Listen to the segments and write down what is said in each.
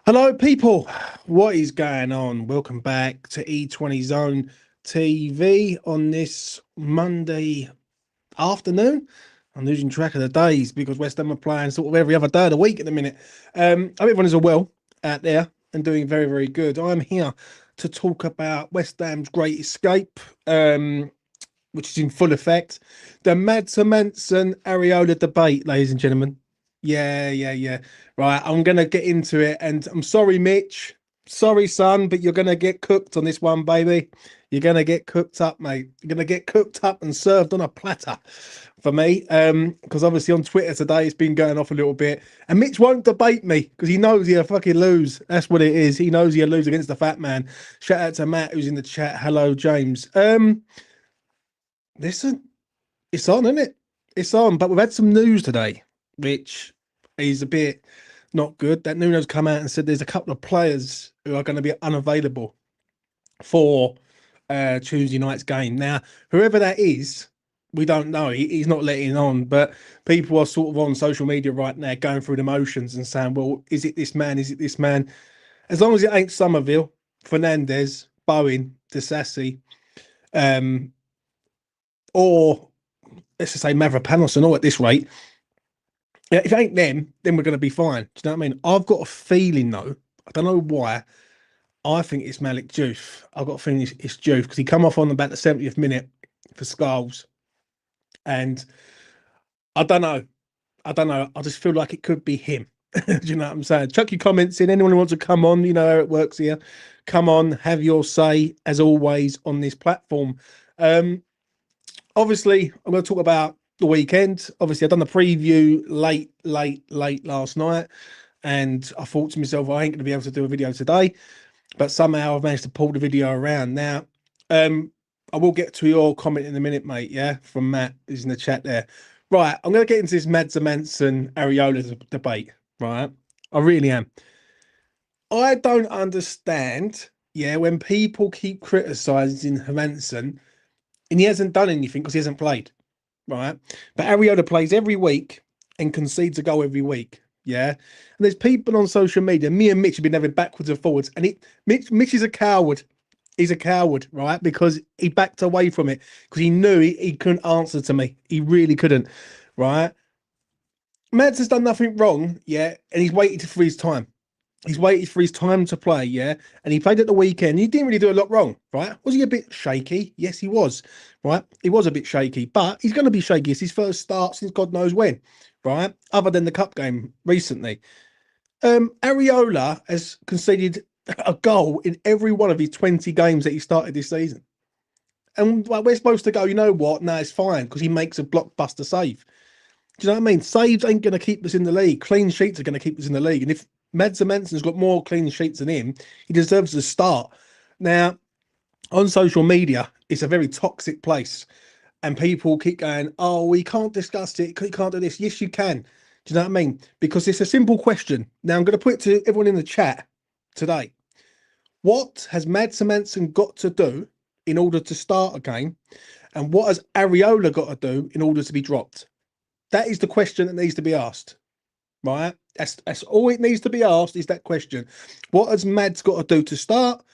Hello, people. What is going on? Welcome back to E20 Zone TV on this Monday afternoon. I'm losing track of the days because West Ham are playing sort of every other day of the week at the minute. I hope everyone is well out there and doing very, very good. I'm here to talk about West Ham's great escape, which is in full effect. The Hermansen Areola debate, ladies and gentlemen. Yeah. Right, I'm gonna get into it, and I'm sorry, Mitch. Sorry, son, but you're gonna get cooked on this one, baby. You're gonna get cooked up, mate. You're gonna get cooked up and served on a platter for me. Because obviously on Twitter today it's been going off a little bit, and Mitch won't debate me because he knows he'll fucking lose. That's what it is. He knows he'll lose against the fat man. Shout out to Matt who's in the chat. Hello, James. Listen, it's on, isn't it? It's on, but we've had some news today, which is a bit not good. That Nuno's come out and said there's a couple of players who are going to be unavailable for Tuesday night's game. Now, whoever that is, we don't know. He's not letting on, but people are sort of on social media right now going through the motions and saying, well, is it this man? Is it this man? As long as it ain't Somerville, Fernandez, Bowen, Disassi, or let's just say Mavropanos and all at this rate. Yeah, if it ain't them, then we're going to be fine. Do you know what I mean? I've got a feeling, though, I don't know why, I think it's Malik Diouf. I've got a feeling it's Diouf because he come off on about the 70th minute for Skulls. And I don't know. I just feel like it could be him. Do you know what I'm saying? Chuck your comments in. Anyone who wants to come on, you know how it works here. Come on, have your say, as always, on this platform. Obviously, I'm going to talk about the weekend. Obviously, I've done the preview late last night, and I thought to myself, I ain't going to be able to do a video today, but somehow I've managed to pull the video around. Now, I will get to your comment in a minute, mate, yeah, from Matt, who's in the chat there. Right, I'm going to get into this Hermansen Areola debate, right? I really am. I don't understand, yeah, when people keep criticising Hermansen, and he hasn't done anything because he hasn't played, right? But Areola plays every week and concedes a goal every week, yeah? And there's people on social media, me and Mitch have been having backwards and forwards, and Mitch is a coward. He's a coward, right? Because he backed away from it because he knew he couldn't answer to me. He really couldn't, right? Mads has done nothing wrong, yeah, and he's waited for his time. He's waited for his time to play, yeah? And he played at the weekend. He didn't really do a lot wrong, right? Was he a bit shaky? Yes, he was, right? He was a bit shaky, but he's going to be shaky. It's his first start since God knows when, right? Other than the cup game recently. Areola has conceded a goal in every one of his 20 games that he started this season. And like, we're supposed to go, you know what? No, it's fine because he makes a blockbuster save. Do you know what I mean? Saves ain't going to keep us in the league. Clean sheets are going to keep us in the league. And if Mads Hermansen's got more clean sheets than him, he deserves to start. Now, on social media, it's a very toxic place. And people keep going, oh, we can't discuss it. You can't do this. Yes, you can. Do you know what I mean? Because it's a simple question. Now, I'm going to put it to everyone in the chat today. What has Mads Hermansen got to do in order to start a game? And what has Areola got to do in order to be dropped? That is the question that needs to be asked, right? That's all it needs to be asked is that question. What has Mads got to do to start?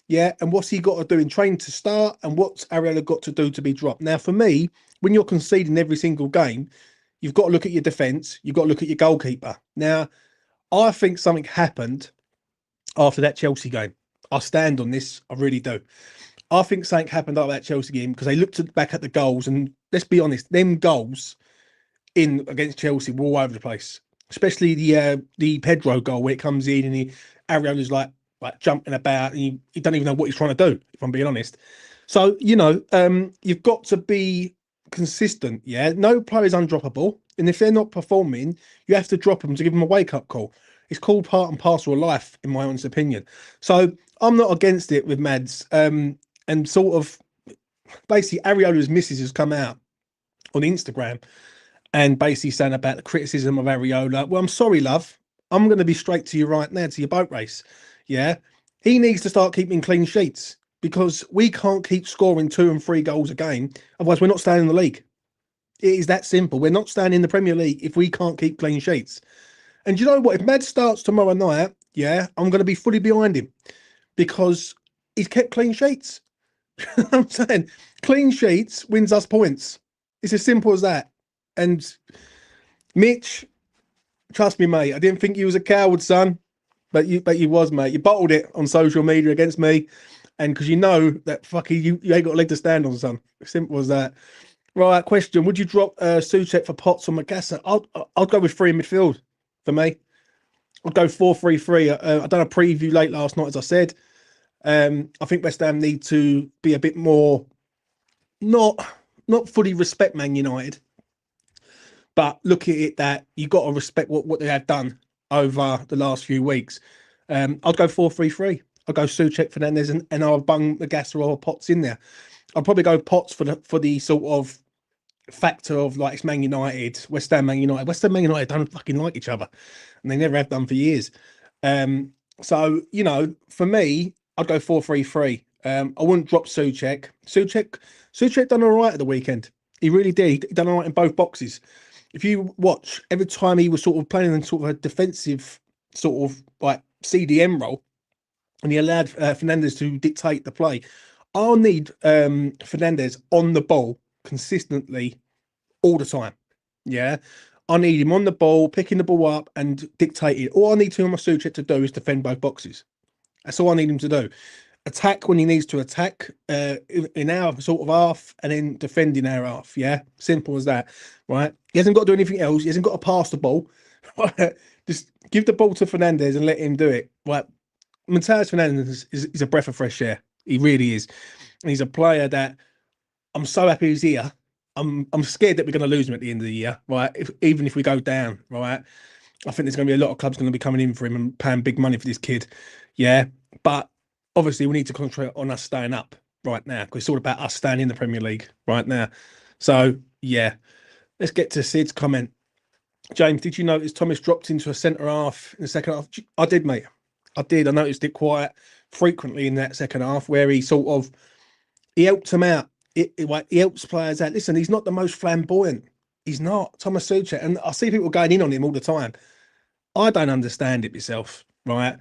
Yeah, and what's he got to do in training to start? And what's Areola got to do to be dropped? Now, for me, when you're conceding every single game, you've got to look at your defence. You've got to look at your goalkeeper. Now, I think something happened after that Chelsea game. I stand on this. I really do. I think something happened after that Chelsea game because they looked back at the goals, and let's be honest, them goals in against Chelsea were all over the place, especially the Pedro goal where it comes in and Areola's like jumping about and he don't even know what he's trying to do, if I'm being honest. So, you know, you've got to be consistent, yeah? No player is undroppable. And if they're not performing, you have to drop them to give them a wake-up call. It's called part and parcel of life, in my honest opinion. So I'm not against it with Mads. And sort of basically Areola's missus has come out on Instagram and basically saying about the criticism of Areola. Well, I'm sorry, love. I'm going to be straight to you right now, to your boat race. Yeah. He needs to start keeping clean sheets because we can't keep scoring 2 and 3 goals a game. Otherwise, we're not staying in the league. It is that simple. We're not staying in the Premier League if we can't keep clean sheets. And you know what? If Mads starts tomorrow night, yeah, I'm going to be fully behind him because he's kept clean sheets. I'm saying clean sheets wins us points. It's as simple as that. And Mitch, trust me, mate, I didn't think you was a coward, son, but you was, mate. You bottled it on social media against me, and because you know that fucking you ain't got a leg to stand on, son. Simple as that. Right, question: would you drop Souček for Potts or Magassa? I'll go with 3 in midfield for me. I'll go 4-3-3. I done a preview late last night, as I said. I think West Ham need to be a bit more not fully respect Man United, but look at it that you got to respect what they have done over the last few weeks. I'll go 4-3-3. I'll go Souček, Fernandez, and I'll bung Magassa or Potts in there. I'll probably go Potts for the sort of factor of like it's Man United, West Ham, Man United. West Ham, Man United don't fucking like each other, and they never have done for years. So you know, for me, I'd go 4-3-3. I wouldn't drop Souček. Souček done all right at the weekend. He really did. He done all right in both boxes. If you watch, every time he was sort of playing in sort of a defensive sort of like CDM role, and he allowed Fernandez to dictate the play. I'll need Fernandez on the ball consistently all the time. Yeah. I need him on the ball, picking the ball up and dictating. All I need Timo Souček to do is defend both boxes. That's all I need him to do. Attack when he needs to attack in our sort of half, and then defend in our half. Yeah. Simple as that. Right. He hasn't got to do anything else. He hasn't got to pass the ball. Just give the ball to Fernandez and let him do it. Right. Matheus Fernandez is a breath of fresh air. He really is. And he's a player that I'm so happy he's here. I'm scared that we're going to lose him at the end of the year, right? Even if we go down, right? I think there's going to be a lot of clubs going to be coming in for him and paying big money for this kid. Yeah. But obviously we need to concentrate on us staying up right now, because it's all about us staying in the Premier League right now. So, yeah. Let's get to Sid's comment. James, did you notice Thomas dropped into a centre half in the second half? I did, mate. I did. I noticed it quite frequently in that second half where he sort of, he helped him out. He helps players out. Listen, he's not the most flamboyant. He's not. Thomas Souček. And I see people going in on him all the time. I don't understand it myself, right?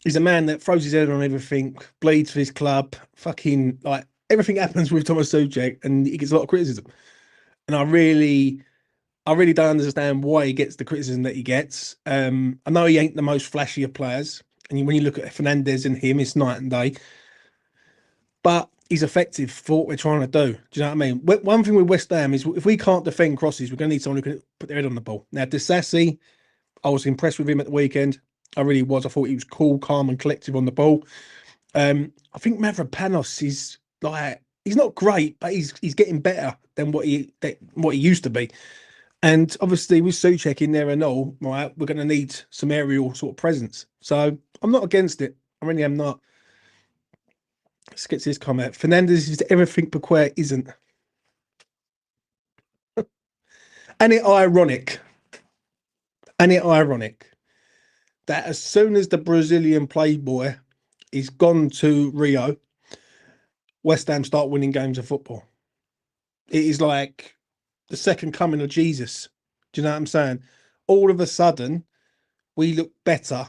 He's a man that throws his head on everything, bleeds for his club, fucking, like, everything happens with Thomas Souček, and he gets a lot of criticism. And I really don't understand why he gets the criticism that he gets. I know he ain't the most flashy of players. And when you look at Fernandez and him, it's night and day. But he's effective for what we're trying to do. Do you know what I mean? One thing with West Ham is if we can't defend crosses, we're going to need someone who can put their head on the ball. Now, Disasi, I was impressed with him at the weekend. I really was. I thought he was cool, calm, and collective on the ball. I think Mavropanos is like, he's not great, but he's getting better than what he used to be. And obviously with Souček in there and all, right, we're going to need some aerial sort of presence. So I'm not against it. I really am not. Let's get to this comment. Fernandez is everything Paquet isn't. And it ironic that as soon as the Brazilian playboy is gone to Rio, West Ham start winning games of football. It is like the second coming of Jesus. Do you know what I'm saying? All of a sudden, we look better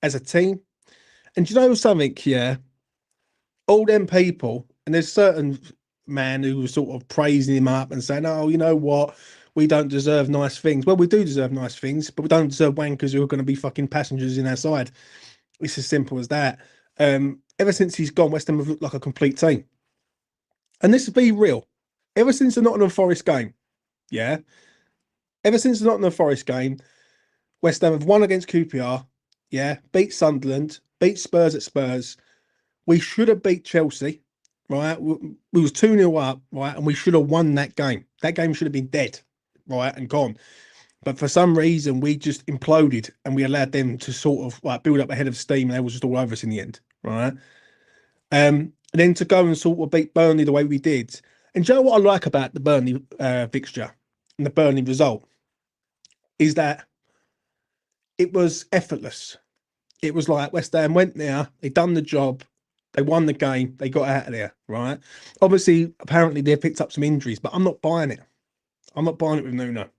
as a team. And do you know something? Yeah. All them people, and there's certain man who was sort of praising him up and saying, oh, you know what? We don't deserve nice things. Well, we do deserve nice things, but we don't deserve wankers who are going to be fucking passengers in our side. It's as simple as that. Ever since he's gone, West Ham have looked like a complete team. And this be real. Ever since the Nottingham Forest game, yeah? Ever since the Nottingham Forest game, West Ham have won against QPR, yeah? Beat Sunderland, beat Spurs at Spurs. We should have beat Chelsea, right? We was 2-0 up, right? And we should have won that game. That game should have been dead, right? And gone. But for some reason, we just imploded and we allowed them to sort of like build up a head of steam, and they was just all over us in the end, right? And then to go and sort of beat Burnley the way we did. And do you know what I like about the Burnley fixture and the Burnley result? Is that it was effortless. It was like West Ham went there, they done the job, they won the game, they got out of there, right? Obviously, apparently they picked up some injuries, but I'm not buying it. I'm not buying it with Nuno.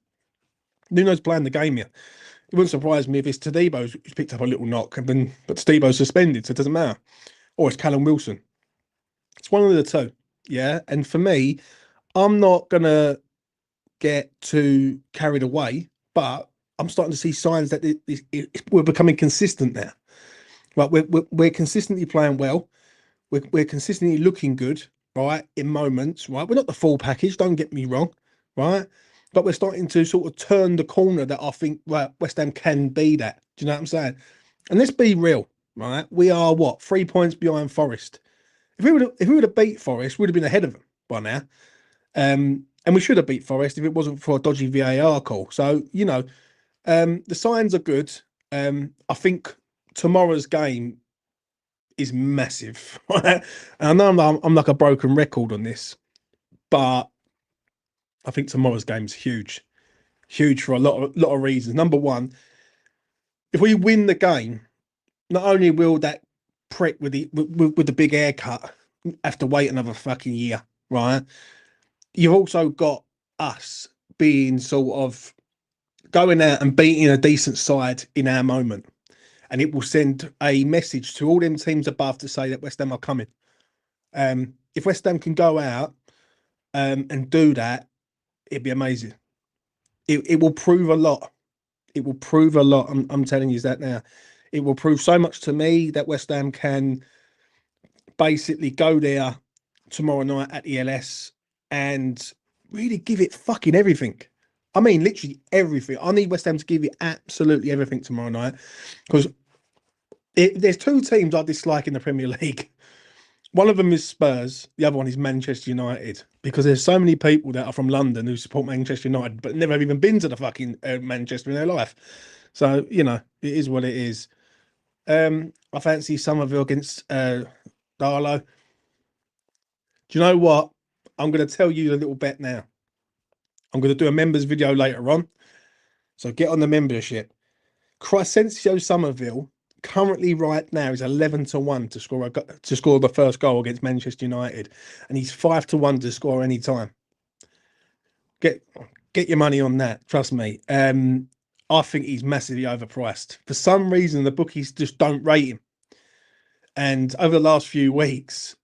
Nuno's playing the game here. It wouldn't surprise me if it's Tadibo who's picked up a little knock, but Tadibo's suspended, so it doesn't matter. Or it's Callum Wilson. It's one of the two. Yeah. And for me, I'm not gonna get too carried away, but I'm starting to see signs that we're becoming consistent now. Right, we're consistently playing well. We're consistently looking good, right, in moments. Right, we're not the full package. Don't get me wrong, right, but we're starting to sort of turn the corner that I think West Ham can be that. Do you know what I'm saying? And let's be real, right? We are what 3 points behind Forest. If we would have beat Forest, we'd have been ahead of them by now. And we should have beat Forest if it wasn't for a dodgy VAR call. So, the signs are good. I think tomorrow's game is massive. And I know I'm like a broken record on this, but I think tomorrow's game is huge. Huge for a lot of reasons. Number one, if we win the game, not only will that prick with the big haircut have to wait another fucking year, right? You've also got us being sort of going out and beating a decent side in our moment. And it will send a message to all them teams above to say that West Ham are coming. If West Ham can go out and do that, it'd be amazing. It will prove a lot. It will prove a lot. I'm telling you that now. It will prove so much to me that West Ham can basically go there tomorrow night at ELS and really give it fucking everything. I mean, literally everything. I need West Ham to give it absolutely everything tomorrow night because there's two teams I dislike in the Premier League. One of them is Spurs. The other one is Manchester United because there's so many people that are from London who support Manchester United but never have even been to the fucking Manchester in their life. So, it is what it is. I fancy Somerville against Darlow. Do you know what? I'm going to tell you a little bet now. I'm going to do a members video later on. So get on the membership. Crescencio Somerville currently right now is 11-1 to score the first goal against Manchester United, and he's 5-1 to score any time. Get your money on that. Trust me. I think he's massively overpriced. For some reason, the bookies just don't rate him. And over the last few weeks,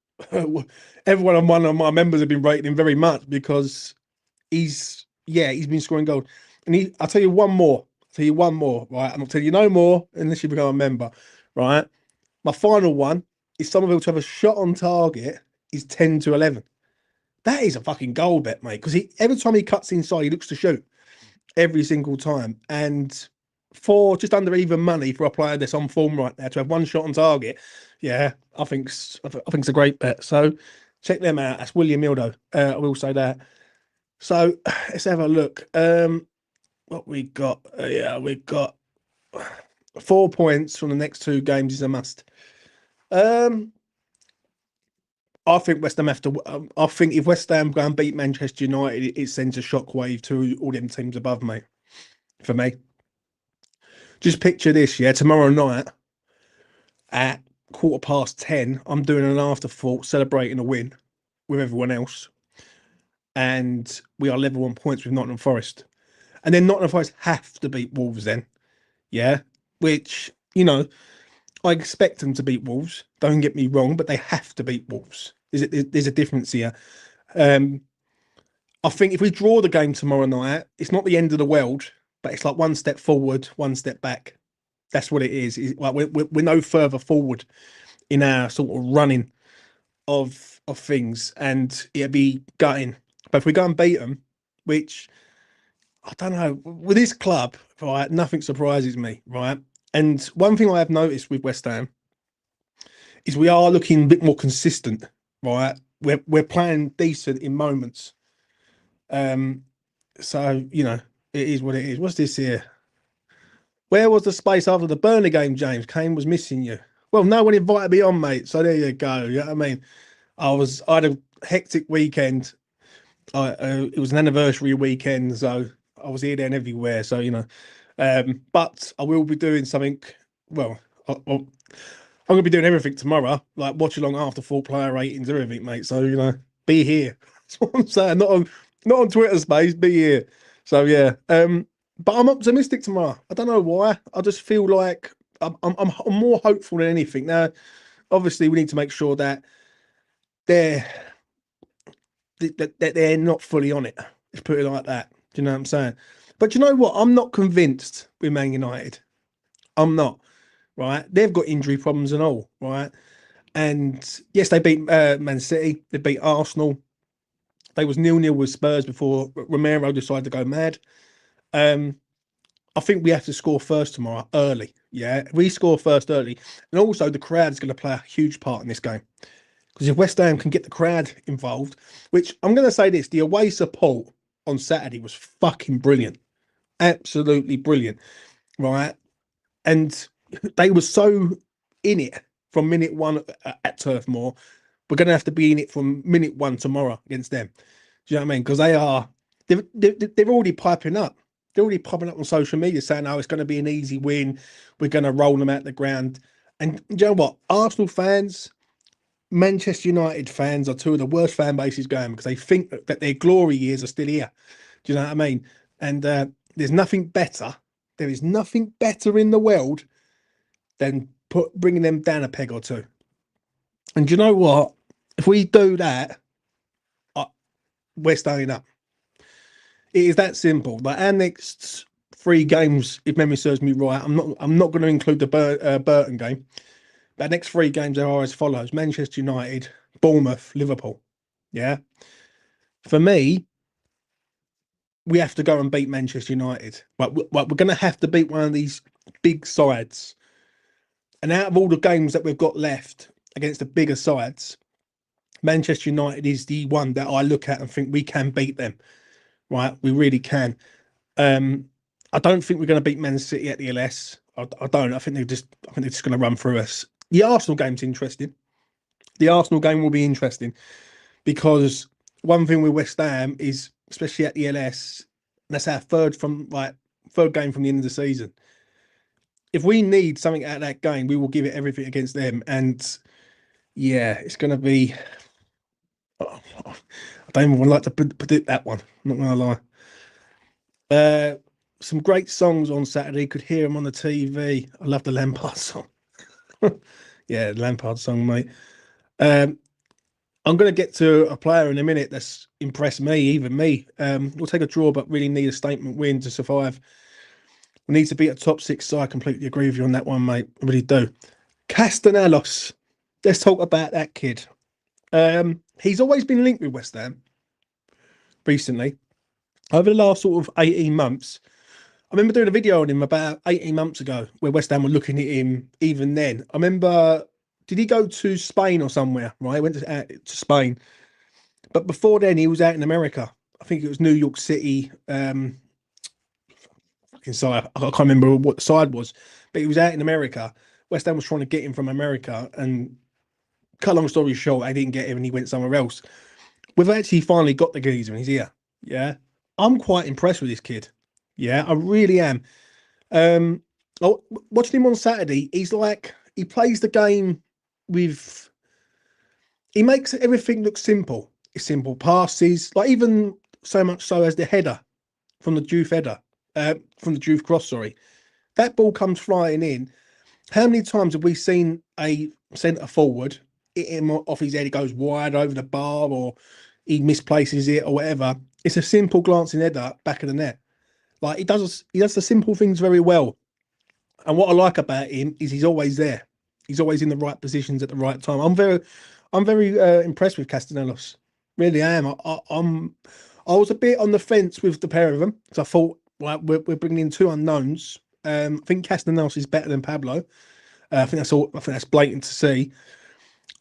everyone on one of my members have been rating him very much because he's been scoring goals. And I'll tell you one more. Right? And I'll tell you no more unless you become a member, right? My final one is Somerville to have a shot on target is 10-11. That is a fucking goal bet, mate. Because every time he cuts inside, he looks to shoot every single time. And for just under even money for a player that's on form right now to have one shot on target, yeah, I think it's a great bet. So check them out. That's William Mildo. I will say that. So let's have a look. What we got? We've got 4 points from the next two games is a must. I think West Ham have to. I think if West Ham go and beat Manchester United, it sends a shockwave to all them teams above me. For me, just picture this. Yeah, tomorrow night at 10:15, I'm doing an afterthought celebrating a win with everyone else, and we are level on points with Nottingham Forest. And then Nottingham Forest have to beat Wolves then. Yeah. Which, I expect them to beat Wolves. Don't get me wrong, but they have to beat Wolves. There's a difference here. I think if we draw the game tomorrow night, it's not the end of the world, but it's like one step forward, one step back. That's what it is. It's like we're no further forward in our sort of running of things, and it'd be gutting. But if we go and beat them, which I don't know. With this club, right, nothing surprises me, right? And one thing I have noticed with West Ham is we are looking a bit more consistent, right? We're playing decent in moments. So it is what it is. What's this here? Where was the space after the Burnley game, James? Kane was missing you. Well, no one invited me on, mate. So there you go. You know what I mean? I had a hectic weekend. It was an anniversary weekend, so I was here, there, and everywhere. So but I will be doing something. Well, I'm going to be doing everything tomorrow, like watch along after full player ratings, everything, mate. So be here. That's what I'm saying. Not on Twitter space. Be here. So yeah. but I'm optimistic tomorrow. I don't know why. I just feel like I'm more hopeful than anything. Now, obviously, we need to make sure that they're that they're not fully on it. Let's put it like that. Do you know what I'm saying? But you know what? I'm not convinced with Man United. I'm not. Right? They've got injury problems and all. Right? And yes, they beat Man City. They beat Arsenal. They was 0-0 with Spurs before Romero decided to go mad. Um, I think we have to score first tomorrow early. Yeah, if we score first early, and also the crowd is going to play a huge part in this game. Because if West Ham can get the crowd involved, which I'm going to say this, the away support on Saturday was fucking brilliant, absolutely brilliant, right? And they were so in it from minute one at Turf Moor. We're going to have to be in it from minute one tomorrow against them. Do you know what I mean? Because they're already piping up. They're already popping up on social media saying, "Oh, it's going to be an easy win. We're going to roll them out the ground." And do you know what? Arsenal fans, Manchester United fans are two of the worst fan bases going because they think that their glory years are still here. Do you know what I mean? And there's nothing better. There is nothing better in the world than bringing them down a peg or two. And do you know what? If we do that, we're staying up. It is that simple. Like our next three games, if memory serves me right, I'm not going to include the Burton game. But our next three games are as follows: Manchester United, Bournemouth, Liverpool. Yeah. For me, we have to go and beat Manchester United. But we're going to have to beat one of these big sides. And out of all the games that we've got left against the bigger sides, Manchester United is the one that I look at and think we can beat them. Right, we really can. I don't think we're going to beat Man City at the LS. I don't. I think they're just going to run through us. The Arsenal game's interesting. The Arsenal game will be interesting because one thing with West Ham is, especially at the LS, that's our third game from the end of the season. If we need something out of that game, we will give it everything against them. And yeah, it's going to be. I don't even like to predict that one. I'm not going to lie. Some great songs on Saturday. Could hear them on the TV. I love the Lampard song. Yeah, the Lampard song, mate. Um, I'm going to get to a player in a minute that's impressed me, even me. We'll take a draw, but really need a statement win to survive. We need to beat a top six side. I completely agree with you on that one, mate. I really do. Castellanos. Let's talk about that kid. He's always been linked with West Ham recently. Over the last sort of 18 months, I remember doing a video on him about 18 months ago where West Ham were looking at him even then. I remember, did he go to Spain or somewhere, right? He went to Spain. But before then, he was out in America. I think it was New York City. Fucking side. I can't remember what the side was, but he was out in America. West Ham was trying to get him from America. And cut long story short, they didn't get him and he went somewhere else. We've actually finally got the geezer and he's here. Yeah. I'm quite impressed with this kid. Yeah, I really am. Um, watching him on Saturday, he plays the game with. He makes everything look simple. It's simple passes, like even so much so as the header from the Juve cross. Sorry, that ball comes flying in. How many times have we seen a centre forward hit him off his head? It goes wide over the bar, or he misplaces it, or whatever. It's a simple glancing header back of the net. Like he does the simple things very well. And what I like about him is he's always there. He's always in the right positions at the right time. I'm very impressed with Castellanos. Really am. I was a bit on the fence with the pair of them because I thought, well, we're bringing in two unknowns. I think Castellanos is better than Pablo. I think that's all. I think that's blatant to see.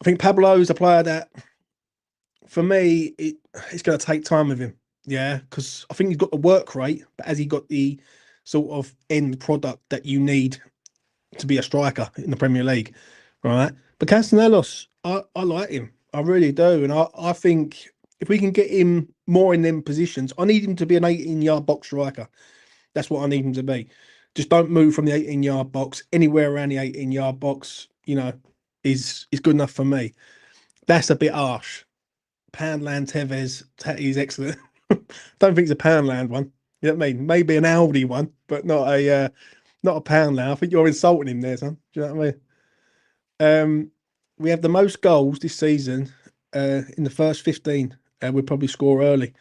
I think Pablo is a player that, for me, it's going to take time with him. Yeah, because I think he's got the work rate, but has he got the sort of end product that you need to be a striker in the Premier League, right? But Castellanos, I like him. I really do. And I think if we can get him more in them positions, I need him to be an 18-yard box striker. That's what I need him to be. Just don't move from the 18-yard box. Anywhere around the 18-yard box, is good enough for me. That's a bit harsh. Poundland Tevez, he's excellent. Don't think it's a Poundland one. You know what I mean? Maybe an Aldi one, but not a pound now. I think you're insulting him there, son. Do you know what I mean? We have the most goals this season in the first 15. We'll probably score early.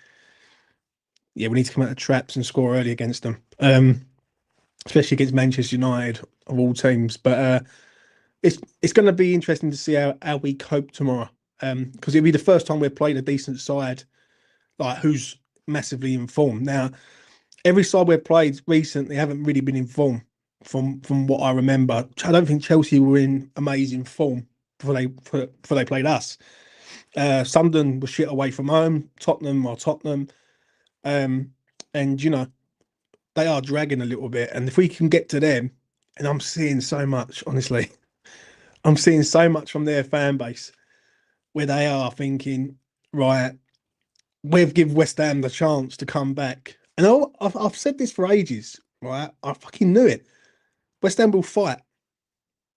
Yeah, we need to come out of traps and score early against them, especially against Manchester United of all teams. But it's going to be interesting to see how we cope tomorrow, because it'll be the first time we've played a decent side, like who's massively in form. Now, every side we've played recently haven't really been in form from what I remember. I don't think Chelsea were in amazing form before they played us. Sunderland was shit away from home. Tottenham are Tottenham, and you know they are dragging a little bit. And if we can get to them, and I'm seeing so much, honestly, I'm seeing so much from their fan base where they are thinking, right, we've give West Ham the chance to come back. And I've said this for ages, right? I fucking knew it. West Ham will fight.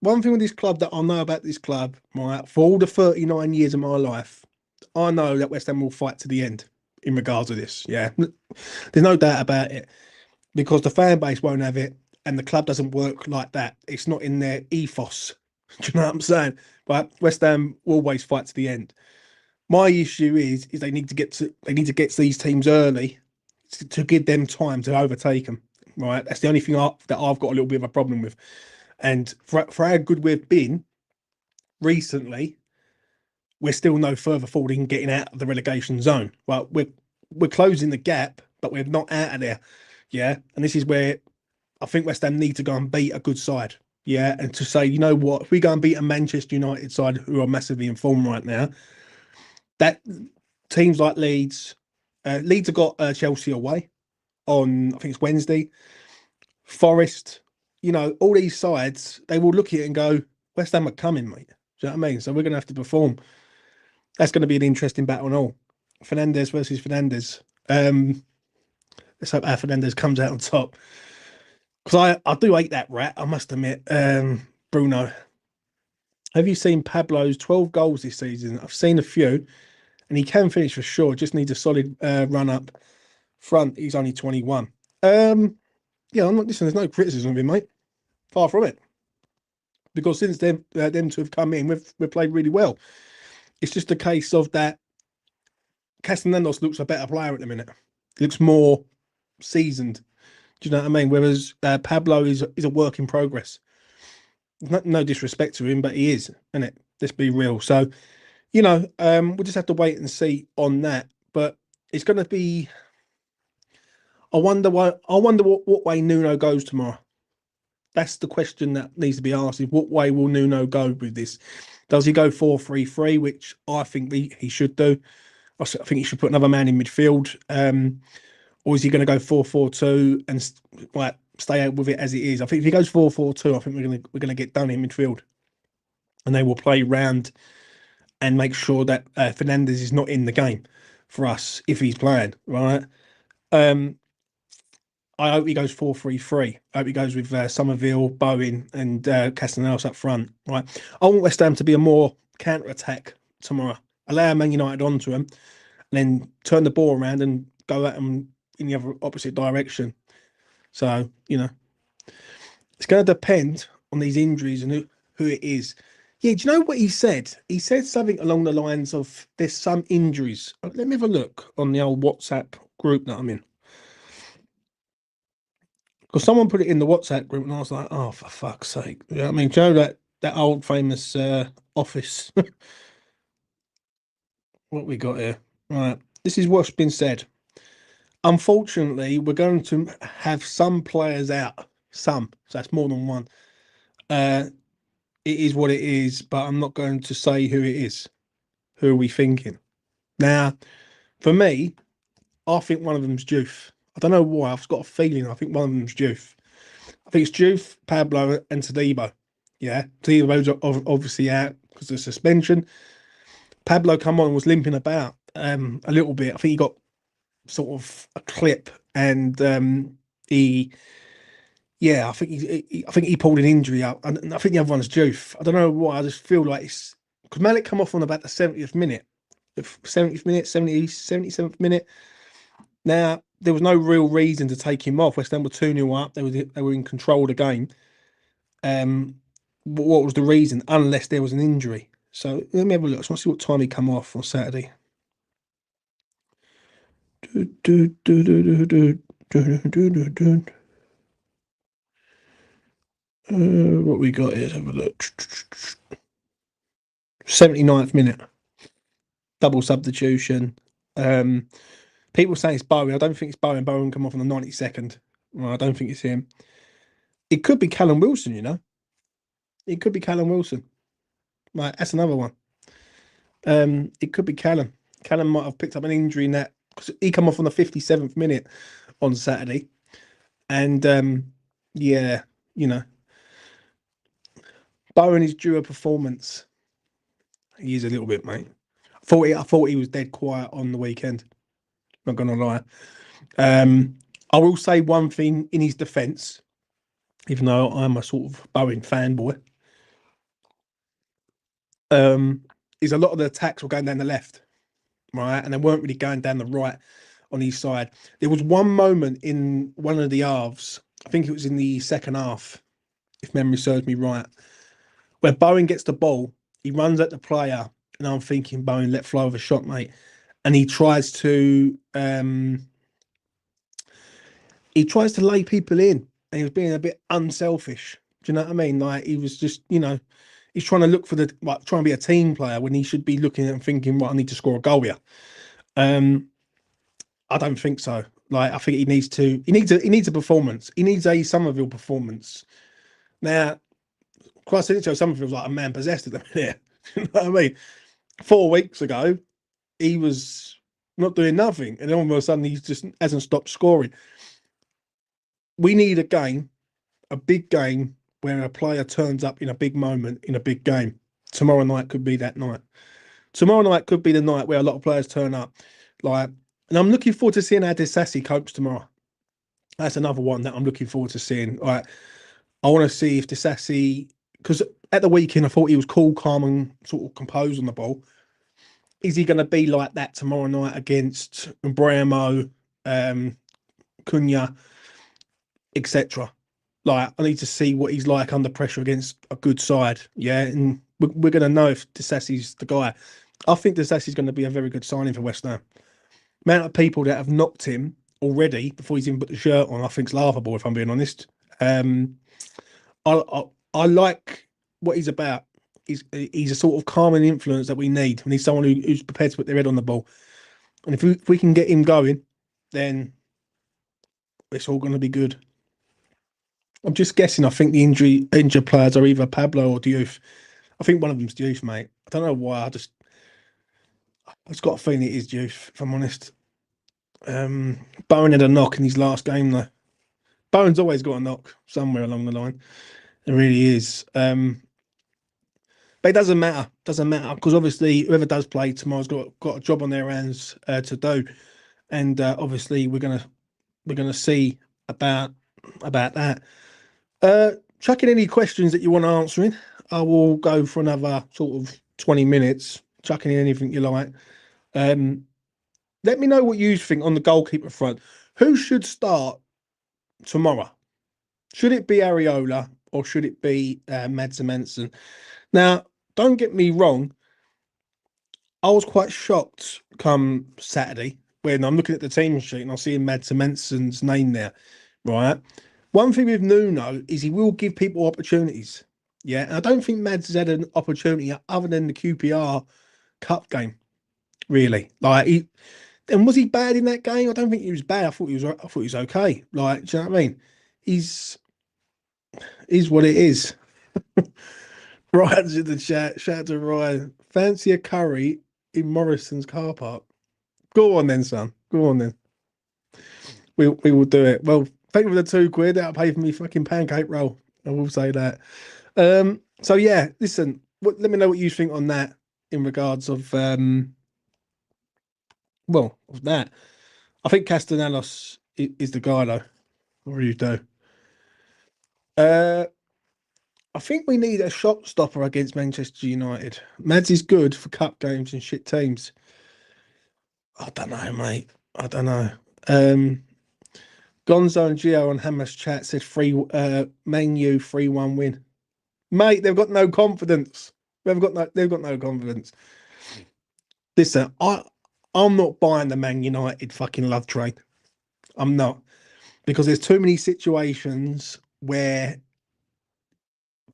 One thing with this club that I know about this club, right, for all the 39 years of my life, I know that West Ham will fight to the end in regards to this. Yeah. There's no doubt about it, because the fan base won't have it and the club doesn't work like that. It's not in their ethos. Do you know what I'm saying? But West Ham will always fight to the end. My issue is they need to get to these teams early to give them time to overtake them. Right, that's the only thing that I've got a little bit of a problem with. And for how good we've been recently, we're still no further forward in getting out of the relegation zone. Well, we're closing the gap, but we're not out of there. Yeah, and this is where I think West Ham need to go and beat a good side. Yeah, and to say, you know what, if we go and beat a Manchester United side who are massively in form right now, that teams like Leeds have got Chelsea away on, I think it's Wednesday. Forest, you know, all these sides, they will look at it and go, West Ham are coming, mate. Do you know what I mean? So we're going to have to perform. That's going to be an interesting battle and all. Fernandes versus Fernandes. Let's hope our Fernandes comes out on top. Because I do hate that rat, I must admit. Bruno. Have you seen Pablo's 12 goals this season? I've seen a few, and he can finish for sure. Just needs a solid run up front. He's only 21. Yeah, I'm not listening. There's no criticism of him, mate. Far from it. Because since them two have come in, we've played really well. It's just a case of that Castellanos looks a better player at the minute. He looks more seasoned. Do you know what I mean? Whereas Pablo is a work in progress. No disrespect to him, but he is, isn't it? Let's be real. So, you know, we'll just have to wait and see on that. But it's going to be. I wonder what way Nuno goes tomorrow. That's the question that needs to be asked: is what way will Nuno go with this? Does he go 4-3-3, which I think he should do? I think he should put another man in midfield. Or is he going to go 4-4-2 and like stay out with it as it is? I think if he goes 4-4-2, I think we're going to get done in midfield, and they will play round and make sure that Fernandes is not in the game for us if he's playing, right? I hope he goes 4-3-3. I hope he goes with Somerville, Bowen, and Castellanos up front, right? I want West Ham to be a more counter-attack tomorrow. Allow Man United onto them, and then turn the ball around and go at them in the other opposite direction. So, you know, it's going to depend on these injuries and who it is. Yeah, do you know what he said? He said something along the lines of there's some injuries. Let me have a look on the old WhatsApp group that I'm in. Because someone put it in the WhatsApp group and I was like, oh, for fuck's sake. You know what I mean? Do you know that old famous office? What we got here? Right. This is what's been said. Unfortunately, we're going to have some players out. Some. So that's more than one. It is what it is, but I'm not going to say who it is. Who are we thinking? Now, for me, I think one of them's Juve. I don't know why. I've got a feeling I think one of them's Juve. I think it's Juve, Pablo, and Todibo. Yeah, Todibo's obviously out because of suspension. Pablo come on and was limping about a little bit. I think he got sort of a clip, and I think he pulled an injury out, and I think the other one's Juve. I don't know why. I just feel like it's because Malik come off on about the 70th minute, the 70th minute, 77th minute. Now there was no real reason to take him off. West Ham were 2-0 up. They were in control of the game. What was the reason? Unless there was an injury. So let me have a look. I want to see what time he come off on Saturday. What we got here? Let's have a look. 79th minute. Double substitution. People say it's Bowen. I don't think it's Bowen. Bowen come off on the 92nd. Well, I don't think it's him. It could be Callum Wilson, you know. It could be Callum Wilson. Right, that's another one. It could be Callum. Callum might have picked up an injury in that because he come off on the 57th minute on Saturday. And yeah, you know, Bowen is due a performance. He is a little bit, mate. I thought he was dead quiet on the weekend. Not gonna lie. I will say one thing in his defence, even though I'm a sort of Bowen fanboy. Is a lot of the attacks were going down the left, right, and they weren't really going down the right on his side. There was one moment in one of the halves, I think it was in the second half, if memory serves me right, where Bowen gets the ball, he runs at the player, and I'm thinking, Bowen, let fly with a shot, mate. And he tries to lay people in, and he was being a bit unselfish. Do you know what I mean? Like he was just, you know, he's trying to look for the trying to be a team player when he should be looking and thinking, right, I need to score a goal here. I don't think so. Like I think he needs a performance. He needs a Somerville performance. Now, quite sincerely, Somerville's like a man possessed at the minute. You know what I mean? 4 weeks ago, he was not doing nothing, and then all of a sudden he just hasn't stopped scoring. We need a game, a big game, where a player turns up in a big moment in a big game. Tomorrow night could be that night. Tomorrow night could be the night where a lot of players turn up. Like, and I'm looking forward to seeing how Disassi copes tomorrow. That's another one that I'm looking forward to seeing. Like, I want to see if Disassi, because at the weekend I thought he was cool, calm, and sort of composed on the ball. Is he going to be like that tomorrow night against Bramo, Cunha, etc.? Like, I need to see what he's like under pressure against a good side. Yeah, and we're going to know if Disassi's the guy. I think Disassi's going to be a very good signing for West Ham. Amount of people that have knocked him already before he's even put the shirt on, I think, is laughable. If I'm being honest, I like what he's about. He's a sort of calming influence that we need. We need someone who's prepared to put their head on the ball. And if we can get him going, then it's all going to be good. I'm just guessing. I think the injured players are either Pablo or Diouf. I think one of them's Diouf, mate. I don't know why. I just got a feeling it is Diouf, if I'm honest. Bowen had a knock in his last game, though. Bowen's always got a knock somewhere along the line. It really is. But it doesn't matter. Doesn't matter because obviously whoever does play tomorrow's got a job on their hands to do, and obviously we're gonna see about that. Chuck in any questions that you want answering. I will go for another sort of 20 minutes. Chuck in anything you like. Let me know what you think on the goalkeeper front. Who should start tomorrow? Should it be Areola or should it be Mads Hermansen? Now, don't get me wrong. I was quite shocked come Saturday when I'm looking at the team sheet and I'm seeing Mads Hermansen's name there, right? One thing with Nuno is he will give people opportunities. Yeah, and I don't think Mads has had an opportunity other than the QPR Cup game, really. Like and was he bad in that game? I don't think he was bad. I thought he was okay. Like, do you know what I mean? He's what it is. Ryan's in the chat. Shout out to Ryan. Fancy a curry in Morrison's car park. Go on then, son. Go on then. We will do it. Well, thank you for the £2. That'll pay for me fucking pancake roll. I will say that. So yeah, listen. Let me know what you think on that in regards of of that. I think Castellanos is the guy though. What do you do? I think we need a shot stopper against Manchester United. Mads is good for cup games and shit teams. I don't know, mate. I don't know. Gonzo and Gio on Hammers chat said Man U 3-1 win. Mate, they've got no confidence. They've got no confidence. Listen, I'm not buying the Man United fucking love train. I'm not. Because there's too many situations where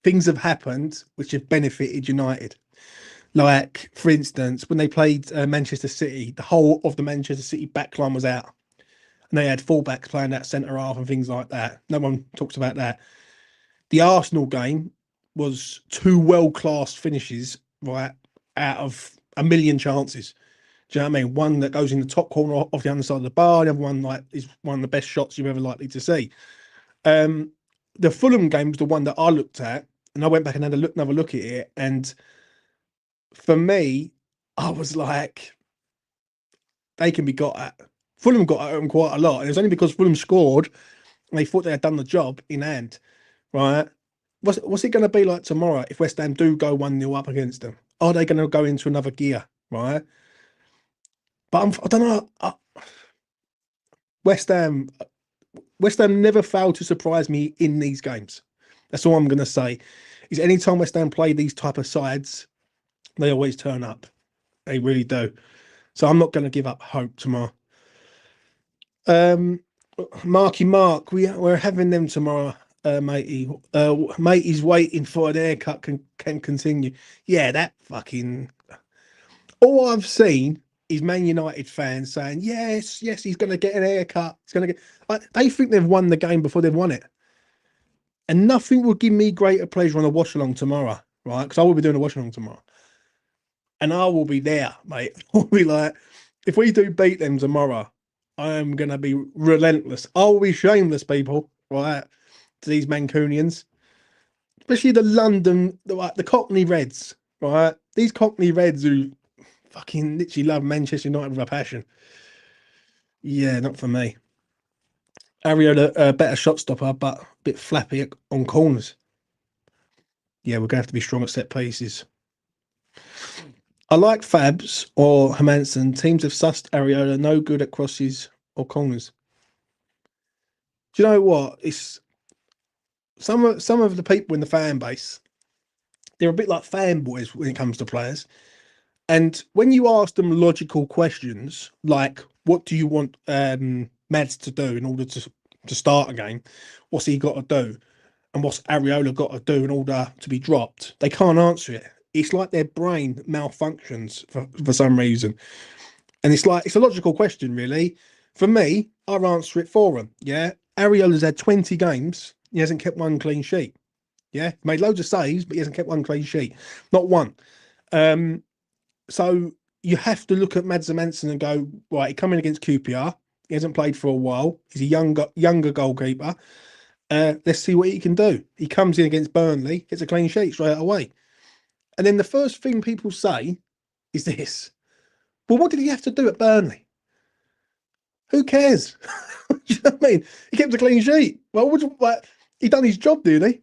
things have happened which have benefited United. Like, for instance, when they played Manchester City, the whole of the Manchester City backline was out. And they had fullbacks playing that centre half and things like that. No one talks about that. The Arsenal game was two world-class finishes, right, out of a million chances. Do you know what I mean? One that goes in the top corner of the underside of the bar, the other one like is one of the best shots you're ever likely to see. The Fulham game was the one that I looked at, and I went back and had another look at it. And for me, I was like, they can be got at. Fulham got at them quite a lot, and it was only because Fulham scored and they thought they had done the job in hand, right? What's it going to be like tomorrow if West Ham do go 1-0 up against them? Are they going to go into another gear, right? But I don't know. West Ham, West Ham never failed to surprise me in these games. That's all I'm going to say. Is anytime West Ham play these type of sides, they always turn up. They really do. So I'm not going to give up hope tomorrow. Marky Mark, we're having them tomorrow, matey. Matey's waiting for an haircut can continue. Yeah, that fucking. All I've seen is Man United fans saying, yes, he's going to get an haircut. He's going to get. Like, they think they've won the game before they've won it. And nothing will give me greater pleasure on a watch along tomorrow, right? Because I will be doing a watch along tomorrow. And I will be there, mate. I'll be like, if we do beat them tomorrow, I am going to be relentless. I will be shameless, people, right? To these Mancunians, especially the London, the Cockney Reds, right? These Cockney Reds who fucking literally love Manchester United with a passion. Yeah, not for me. Areola, better shot stopper, but a bit flappy on corners. Yeah, we're going to have to be strong at set pieces. I like Fabs or Hermansen. Teams have sussed Areola no good at crosses or corners. Do you know what? It's some of the people in the fan base. They're a bit like fanboys when it comes to players. And when you ask them logical questions like, "What do you want Mads to do in order to start a game? What's he got to do? And what's Areola got to do in order to be dropped?" They can't answer it. It's like their brain malfunctions for some reason. And it's like, it's a logical question, really. For me, I'll answer it for him. Yeah. Areola's had 20 games. He hasn't kept one clean sheet. Yeah. Made loads of saves, but he hasn't kept one clean sheet. Not one. So you have to look at Mads Hermansen and go, right, he come in against QPR. He hasn't played for a while. He's a younger goalkeeper. Let's see what he can do. He comes in against Burnley, gets a clean sheet straight away. And then the first thing people say is this: well, what did he have to do at Burnley? Who cares? You know what I mean? He kept a clean sheet. Well, he done his job, didn't he?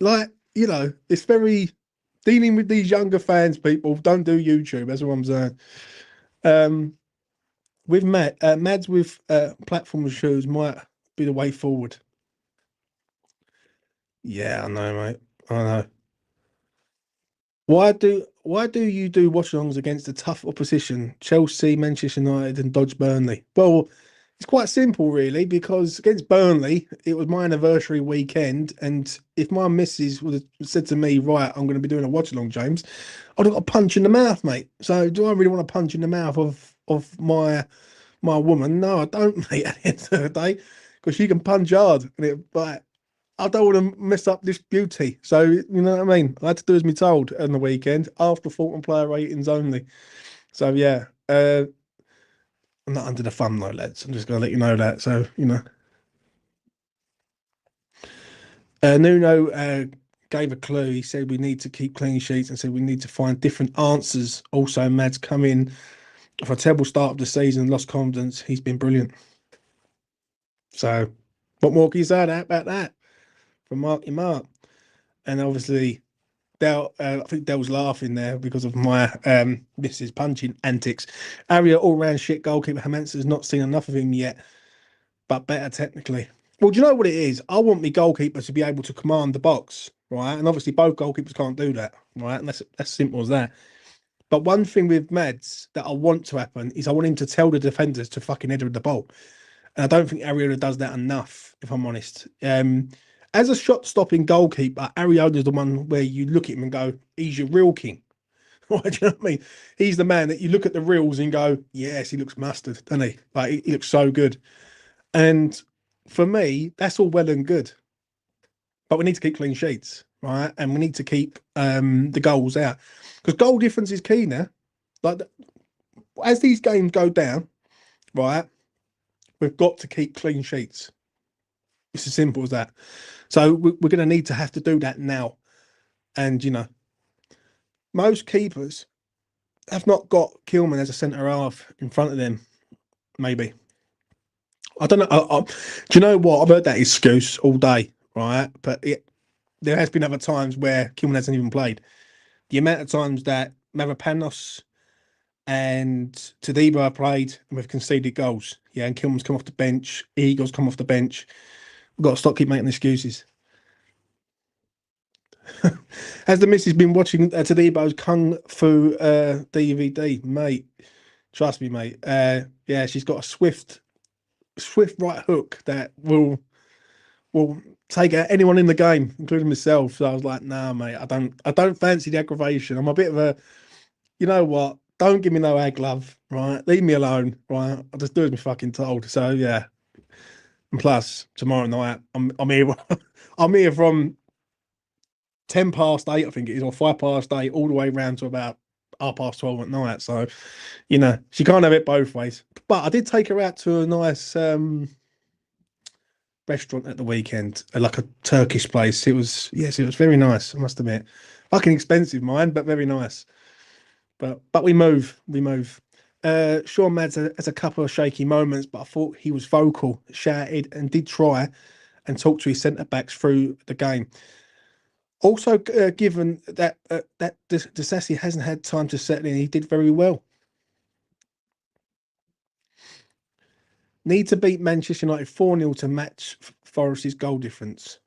Like, it's very dealing with these younger fans. People don't do YouTube. That's what I'm saying. With Mads with platform shoes might be the way forward. Yeah, I know, mate. I know. Why do you do watch-alongs against the tough opposition, Chelsea, Manchester United, and Dodge Burnley? Well, it's quite simple, really, because against Burnley, it was my anniversary weekend, and if my missus would have said to me, "Right, I'm going to be doing a watch-along, James," I'd have got a punch in the mouth, mate. So, do I really want a punch in the mouth of my woman? No, I don't, mate. At the end of the day, because she can punch hard, and I don't want to mess up this beauty. So, you know what I mean? I had to do as me told on the weekend, after thought and player ratings only. So, yeah, I'm not under the thumb, though, lads. I'm just going to let you know that. So, Nuno gave a clue. He said we need to keep clean sheets and said we need to find different answers. Also, Mad's come in for a terrible start of the season, lost confidence. He's been brilliant. So, what more can you say about that from Marky Mark? And obviously, I think Dell's laughing there because of my missus punching antics. Aria all round shit goalkeeper. Hermansen has not seen enough of him yet. but better technically. Well, do you know what it is? I want my goalkeeper to be able to command the box, right? And obviously both goalkeepers can't do that, right? And that's simple as that. But one thing with Mads that I want to happen is I want him to tell the defenders to fucking header the ball. And I don't think Areola does that enough, if I'm honest. As a shot-stopping goalkeeper, Areola is the one where you look at him and go, he's your real king. Right, do you know what I mean? He's the man that you look at the reels and go, yes, he looks mustard, doesn't he? Like, he looks so good. And for me, that's all well and good. But we need to keep clean sheets, right? And we need to keep the goals out. Because goal difference is key now. Like, as these games go down, right, we've got to keep clean sheets. It's as simple as that. So we're going to need to have to do that now. And, you know, most keepers have not got Kilman as a centre half in front of them, maybe. I don't know. Do you know what? I've heard that excuse all day, right? But there has been other times where Kilman hasn't even played. The amount of times that Mavropanos and Tadibo played and we've conceded goals. Yeah, and Kilman's come off the bench. Eagles come off the bench. We've got to stop keep making excuses. Has the missus been watching Tadibo's Kung Fu DVD, mate? Trust me, mate. Yeah, she's got a swift right hook that will take out anyone in the game, including myself. So I was like, nah, mate, I don't fancy the aggravation. I'm a bit of a, you know what? Don't give me no ag love, right? Leave me alone, right? I'll just do as I'm fucking told. So yeah. And plus, tomorrow night, I'm here. I'm here from 8:10, I think it is, or 8:05, all the way round to about 12:30 at night. So, you know, she can't have it both ways. But I did take her out to a nice restaurant at the weekend, like a Turkish place. It was very nice, I must admit. Fucking expensive, mind, but very nice. But we move. Sean Mads has a couple of shaky moments, but I thought he was vocal, shouted, and did try and talk to his centre backs through the game. Also, given that Disasi hasn't had time to settle in, he did very well. Need to beat Manchester United 4-0 to match Forest's goal difference.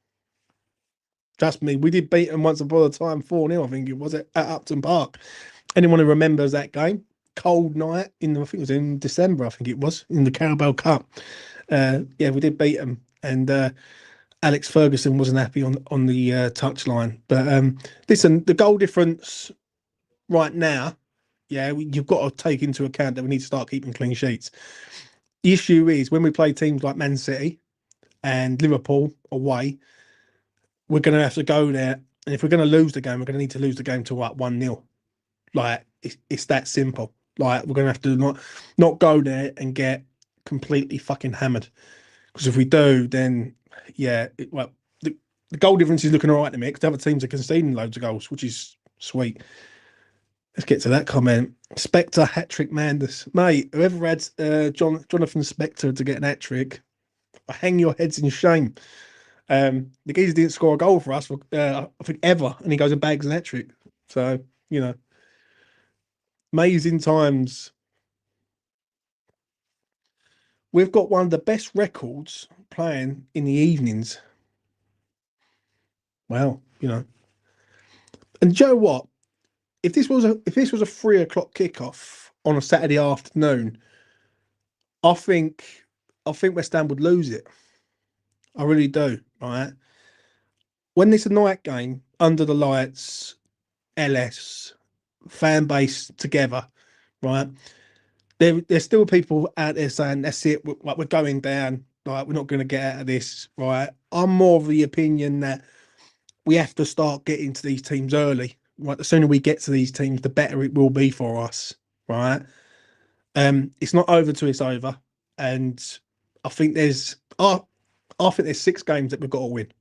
Trust me, we did beat them once upon a time 4-0, I think it was at Upton Park. Anyone who remembers that game? Cold night I think it was in December, I think it was, in the Carabao Cup. Yeah, we did beat them. And Alex Ferguson wasn't happy on the touchline. But listen, the goal difference right now, yeah, you've got to take into account that we need to start keeping clean sheets. The issue is when we play teams like Man City and Liverpool away, we're going to have to go there. And if we're going to lose the game, we're going to need to lose the game to like 1-0. Like, it's that simple. Like, we're going to have to not go there and get completely fucking hammered. Because if we do, then, yeah, the goal difference is looking all right to me because the other teams are conceding loads of goals, which is sweet. Let's get to that comment. Spectre hat-trick Mandus. Mate, whoever had Jonathan Spectre to get an hat-trick, hang your heads in shame. The geezer didn't score a goal for us for I think ever, and he goes and bags an hat-trick. So, you know, amazing times. We've got one of the best records playing in the evenings. Wow, you know. And you know what? If this was a 3:00 kickoff on a Saturday afternoon, I think West Ham would lose it. I really do. Right? When it's a night game under the lights, LS fan base together, right? There's still people out there saying that's it. We're going down. Like, we're not going to get out of this. Right? I'm more of the opinion that we have to start getting to these teams early. Right? The sooner we get to these teams, the better it will be for us. Right? It's not over till it's over, and I think there's 6 games that we've got to win.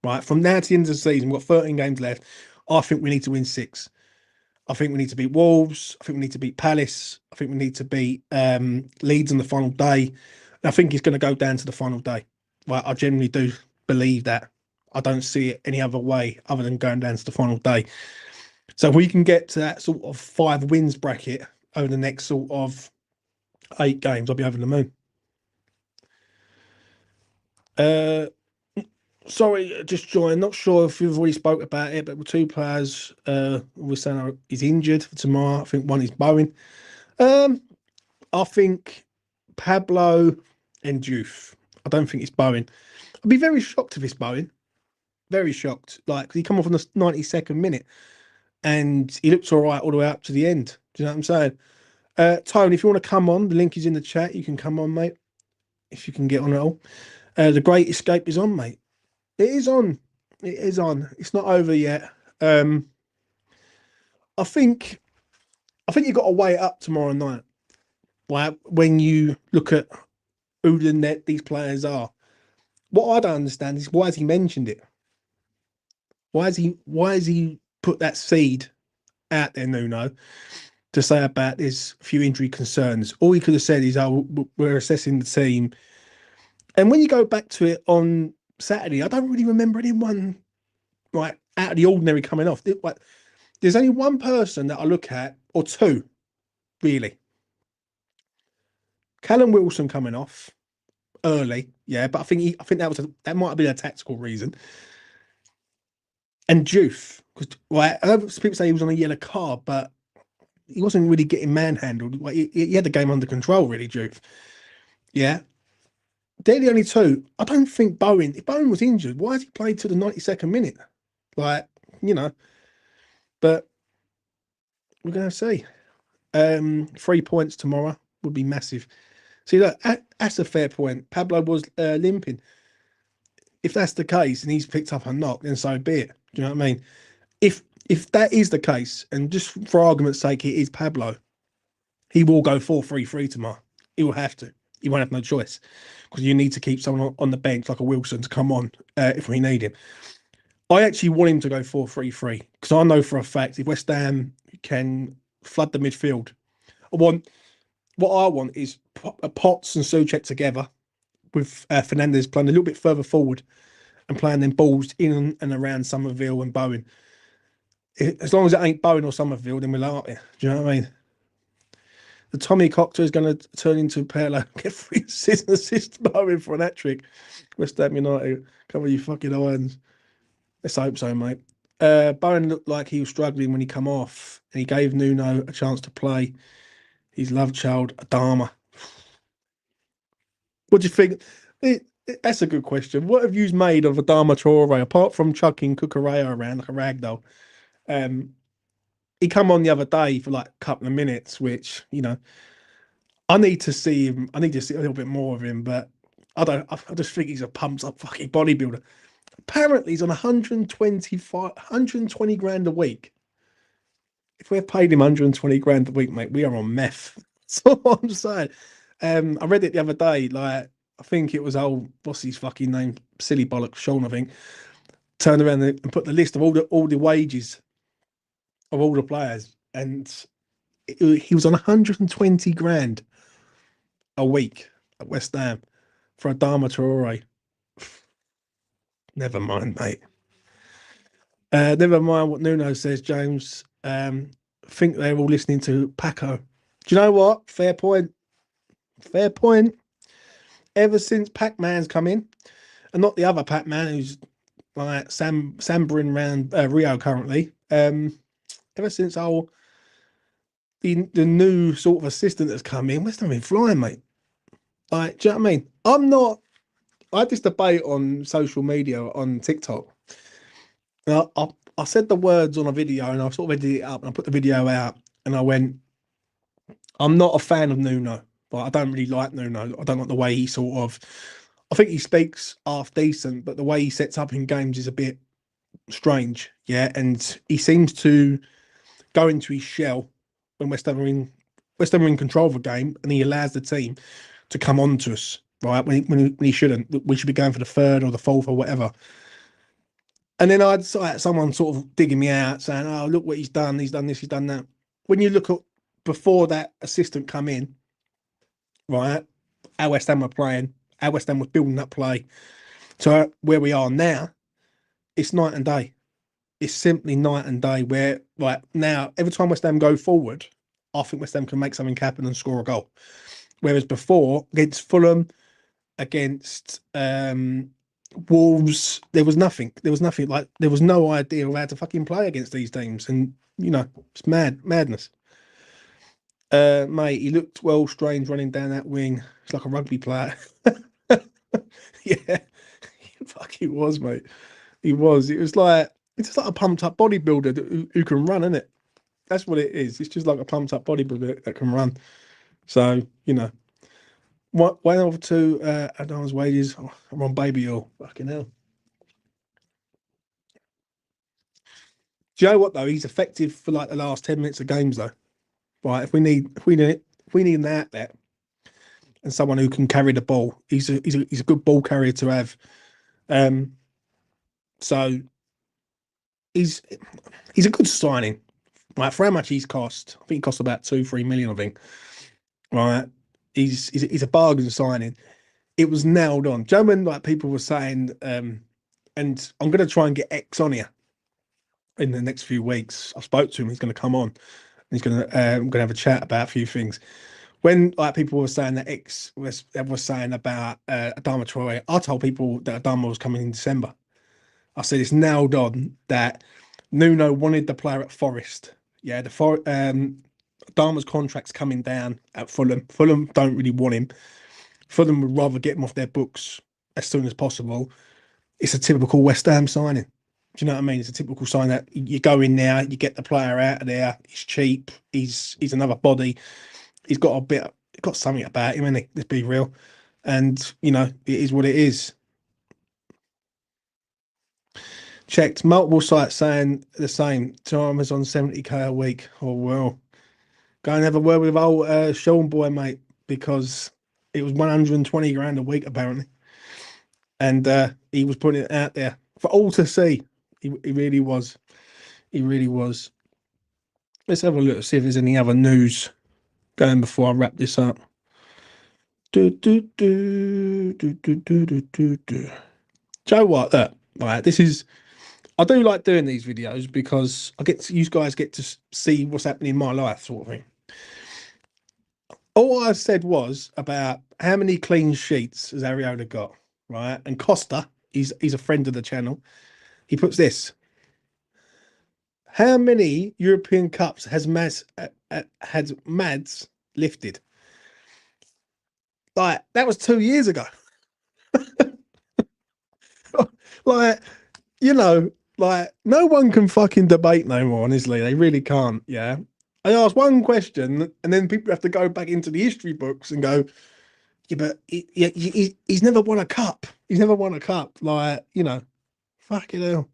Right, from now to the end of the season, we've got 13 games left. I think we need to win 6. I think we need to beat Wolves. I think we need to beat Palace. I think we need to beat Leeds on the final day. And I think it's going to go down to the final day. Right, I genuinely do believe that. I don't see it any other way other than going down to the final day. So if we can get to that sort of 5 wins bracket over the next sort of 8 games, I'll be over the moon. Uh, Sorry, just joined. Not sure if you've already spoke about it, but with two players, we're saying he's injured for tomorrow. I think one is Bowen. Um, I think Pablo and Juve. I don't think it's Bowen. I'd be very shocked if it's Bowen. Very shocked. Like he come off on the 92nd minute and he looks all right all the way up to the end. Do you know what I'm saying? Tony, if you want to come on, the link is in the chat. You can come on, mate. If you can get on at all. The Great Escape is on, mate. It is on. It is on. It's not over yet. Um, I think you've got to weigh it up tomorrow night. Like when you look at who the net these players are. What I don't understand is why has he mentioned it? Why has he put that seed out there, Nuno, to say about there's a few injury concerns? All he could have said is, "Oh, we're assessing the team." And when you go back to it on Saturday, I don't really remember anyone like out of the ordinary coming off. Like, there's only one person that I look at, or two, really. Callum Wilson coming off early, yeah, but I think that might have been a tactical reason. And Juve, because like, I know people say he was on a yellow card, but he wasn't really getting manhandled. Like he had the game under control, really, Juve. Yeah, they're the only two. I don't think Bowen. If Bowen was injured, why has he played to the 92nd minute? Like, you know, but we're gonna see. 3 points tomorrow would be massive. See, look, that's a fair point. Pablo was limping. If that's the case and he's picked up a knock, then so be it. Do you know what I mean? If that is the case, and just for argument's sake, it is Pablo, he will go 4-3-3 tomorrow. He will have to. He won't have no choice because you need to keep someone on the bench like a Wilson to come on if we need him. I actually want him to go 4-3-3 because I know for a fact if West Ham can flood the midfield, what I want is Potts and Soucek together with Fernandez playing a little bit further forward and playing them balls in and around Somerville and Bowen. As long as it ain't Bowen or Somerville, then we're like it. Do you know what I mean? The Tommy Cockter is going to turn into Perlo, get 3 assists Bowen for an hat trick. West Ham United, cover you fucking irons. Let's hope so, mate. Bowen looked like he was struggling when he come off, and he gave Nuno a chance to play his love child, Adama. What do you think? That's a good question. What have you made of Adama Traore apart from chucking Cucurella around like a ragdoll? Um, he come on the other day for like a couple of minutes, which I need to see him. I need to see a little bit more of him, but I don't. I just think he's a pumped up fucking bodybuilder. Apparently, he's on 120 grand a week. If we've paid him 120 grand a week, mate, we are on meth. That's all I'm saying. I read it the other day. Like, I think it was what's his fucking name? Silly bollocks, Sean, I think. Turned around and put the list of all the wages of all the players, and he was on 120 grand a week at West Ham for Adama Traore. Never mind, mate. Never mind what Nuno says, James. Think they're all listening to Paco. Do you know what? Fair point. Fair point. Ever since Pac-Man's come in, and not the other Pac-Man who's like Sambering around Rio currently. Ever since the new sort of assistant that's come in, West Ham been flying, mate. Like, do you know what I mean? I had this debate on social media on TikTok. I said the words on a video and I sort of edited it up and I put the video out and I went, I'm not a fan of Nuno, but I don't really like Nuno. I don't like the way he I think he speaks half decent, but the way he sets up in games is a bit strange. Yeah. And he seems to go into his shell when West Ham are in control of the game and he allows the team to come on to us, right? When he shouldn't. We should be going for the third or the fourth or whatever. And then I had someone sort of digging me out saying, oh, look what he's done this, he's done that. When you look at before that assistant come in, right, how West Ham were playing, how West Ham was building that play to where we are now, it's night and day. It's simply night and day where, like, now, every time West Ham go forward, I think West Ham can make something happen and score a goal. Whereas before, against Fulham, against Wolves, there was nothing. There was nothing. Like, there was no idea of how to fucking play against these teams, and it's madness. Mate, he looked well strange running down that wing. It's like a rugby player. Yeah, fuck, he was, mate. He was. It's just like a pumped up bodybuilder who can run, isn't it? That's what it is. It's just like a pumped up bodybuilder that can run. So, what went over to Adam's wages. Oh, I'm on baby oil. Fucking hell. Do you know what though? He's effective for like the last 10 minutes of games though. Right? If we need an outlet and someone who can carry the ball, he's a good ball carrier to have. So he's a good signing. Right, for how much he's cost, I think he cost about 2-3 million. I think. Right, he's a bargain signing. It was nailed on. Do you know when like people were saying, and I'm going to try and get X on here in the next few weeks. I spoke to him. He's going to come on. And he's going to I'm going to have a chat about a few things. When like people were saying that X was saying about Adama Traore, I told people that Adama was coming in December. I said it's nailed on that Nuno wanted the player at Forest. Yeah, Adama's contract's coming down at Fulham. Fulham don't really want him. Fulham would rather get him off their books as soon as possible. It's a typical West Ham signing. Do you know what I mean? It's a typical sign that you go in there, you get the player out of there. He's cheap. He's another body. He's got something about him, isn't he? Let's be real. And it is what it is. Checked multiple sites saying the same. Time is on 70k a week. Oh well. Go and have a word with old Sean boy, mate, because it was 120 grand a week apparently, and he was putting it out there for all to see. He really was. He really was. Let's have a look, see if there's any other news going before I wrap this up. Do do do do do do do do do. Joe, what? Look, right. I do like doing these videos because you guys get to see what's happening in my life, sort of thing. All I said was about how many clean sheets has Areola got, right? And Costa, he's a friend of the channel. He puts this: how many European Cups has Mads lifted? Like, that was 2 years ago. Like, like, no one can fucking debate no more, honestly. They really can't, yeah. I asked one question, and then people have to go back into the history books and go, yeah, but he's never won a cup. He's never won a cup. Like, fucking hell.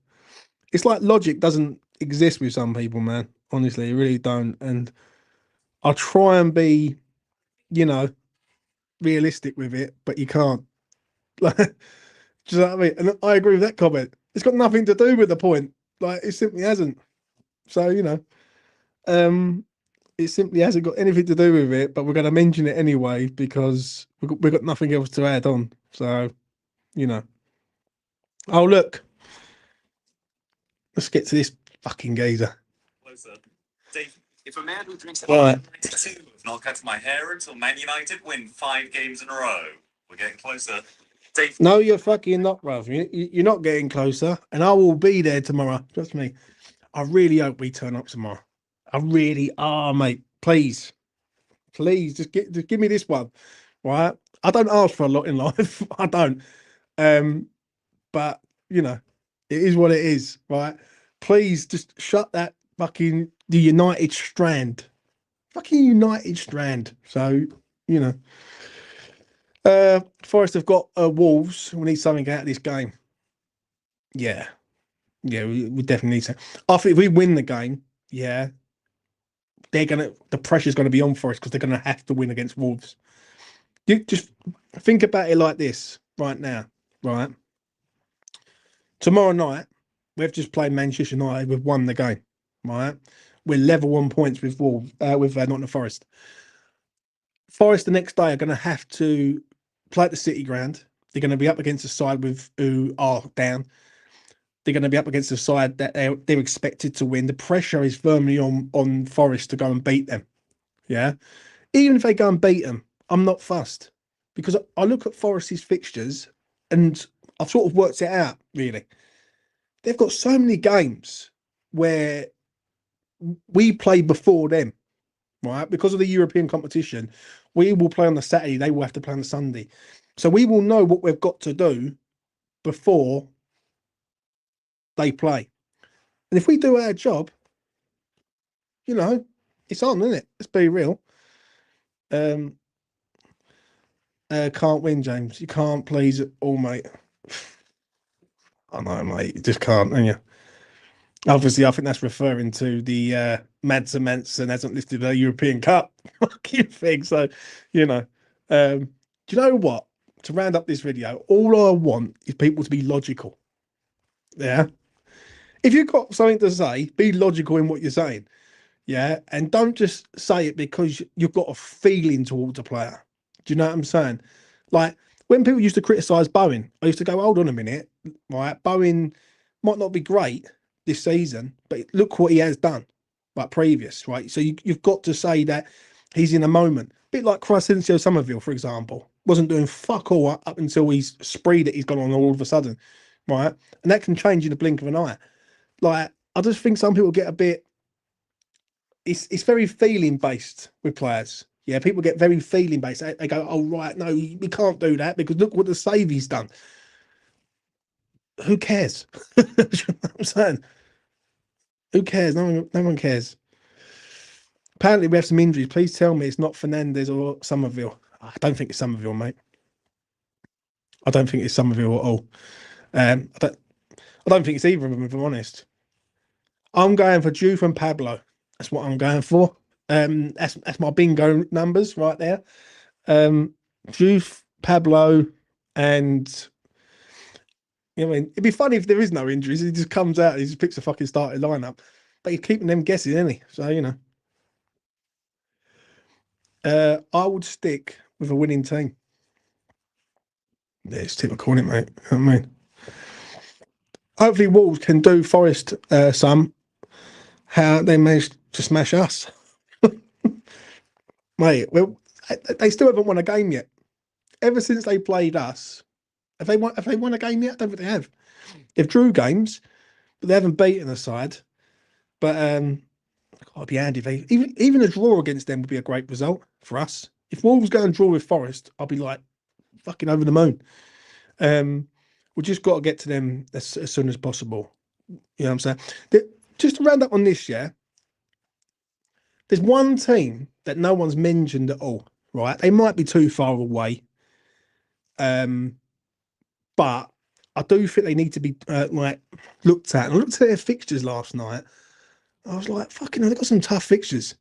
It's like logic doesn't exist with some people, man. Honestly, it really don't. And I try and be, you know, realistic with it, but you can't. Like, do you know what I mean? And I agree with that comment. It's got nothing to do with the point. Like, it simply hasn't. So, it simply hasn't got anything to do with it, but we're going to mention it anyway because we've got nothing else to add on. So, oh, look, let's get to this fucking geezer. Closer. Dave, if a man who drinks Right. 92 has not cut my hair until Man United win 5 games in a row. We're getting closer. Dave. No, you're fucking not, bruv. You're not getting closer, and I will be there tomorrow. Trust me. I really hope we turn up tomorrow. I really are, mate. Please, just give me this one, right? I don't ask for a lot in life. I don't. But it is what it is, right? Please just shut that the United strand. Fucking United strand. So, Forest have got Wolves. We need something out of this game. Yeah. Yeah, we definitely need to. I think if we win the game, yeah, the pressure's gonna be on Forest because they're gonna have to win against Wolves. You just think about it like this right now, right? Tomorrow night, we've just played Manchester United. We've won the game, right? We're level on points with Wolves, with Nottingham Forest. Forest the next day are going to have to play at the City Ground. They're going to be up against a side who are down. They're going to be up against a side that they're expected to win. The pressure is firmly on Forest to go and beat them. Yeah, even if they go and beat them, I'm not fussed. because I look at Forest's fixtures and I've sort of worked it out, really. They've got so many games where we play before them, right? Because of the European competition, we will play on the Saturday, they will have to play on the Sunday. So we will know what we've got to do before they play. And if we do our job, you know, it's on, isn't it? Let's be real. Can't win, James. You can't please it all, mate. I know, mate. You just can't, can you? Obviously, I think that's referring to the Hermansen hasn't listed a European Cup fucking thing. So, you know, do you know what? To round up this video, all I want is people to be logical. Yeah. If you've got something to say, be logical in what you're saying. Yeah. And don't just say it because you've got a feeling towards a player. Do you know what I'm saying? Like when people used to criticise Bowen, I used to go, hold on a minute, right? Bowen might not be great this season, but look what he has done, like previous, right? So you've got to say that he's in a moment. A bit like Crescencio Somerville, for example, wasn't doing fuck all up until he's spree that he's gone on all of a sudden, right? And that can change in the blink of an eye. Like, I just think some people get a bit, it's very feeling based with players. Yeah, people get very feeling based. They go, oh, right, no, we can't do that because look what the save he's done. Who cares? You know what I'm saying? Who cares? No one cares. Apparently, we have some injuries. Please tell me it's not Fernandez or Somerville. I don't think it's Somerville, mate. I don't think it's Somerville at all. I don't think it's either of them, if I'm honest. I'm going for Juve and Pablo. That's what I'm going for. That's my bingo numbers right there. Juve, Pablo, and you know, I mean, it'd be funny if there is no injuries. He just comes out, he just picks a fucking starting lineup. But he's keeping them guessing, isn't he? So you know, I would stick with a winning team. Yeah, it's typical, isn't it, mate? You know what I mean, hopefully Wolves can do Forest some how they managed to smash us, mate. Well, they still haven't won a game yet. Ever since they played us, have they won a game yet? I don't think they have. They've drew games, but they haven't beaten a side. But it'd be handy if they even a draw against them would be a great result for us. If Wolves go and draw with Forest, I'll be like fucking over the moon. We just got to get to them as soon as possible. You know what I'm saying? Just to round up on this, yeah. There's one team that no one's mentioned at all, right? They might be too far away, but I do think they need to be like looked at. And I looked at their fixtures last night. I was like, fucking, they've got some tough fixtures,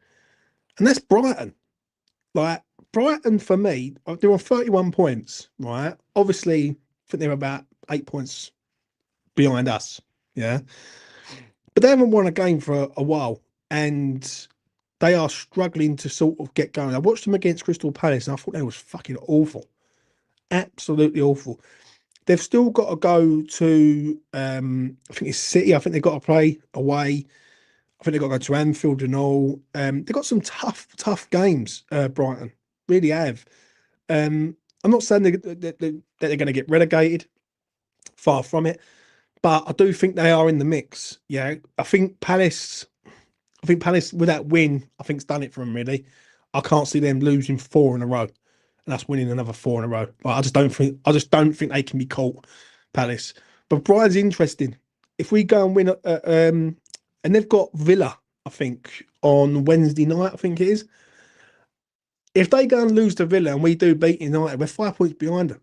and that's Brighton. Like Brighton for me, they're on 31 points, right? Obviously, I think they're about 8 points behind us, yeah. But they haven't won a game for a while, and they are struggling to sort of get going. I watched them against Crystal Palace, and I thought they was fucking awful, absolutely awful. They've still got to go to, I think it's City. I think they've got to play away. I think they've got to go to Anfield and all. They've got some tough games, Brighton. Really have. I'm not saying that they're going to get relegated. Far from it. But I do think they are in the mix. Yeah. I think Palace with that win, I think it's done it for them, really. I can't see them losing 4 in a row. And that's winning another 4 in a row. Like, I just don't think they can be caught, Palace. But Brighton's interesting. If we go and win and they've got Villa, I think, on Wednesday night, I think it is. If they go and lose to Villa and we do beat United, we're 5 points behind them.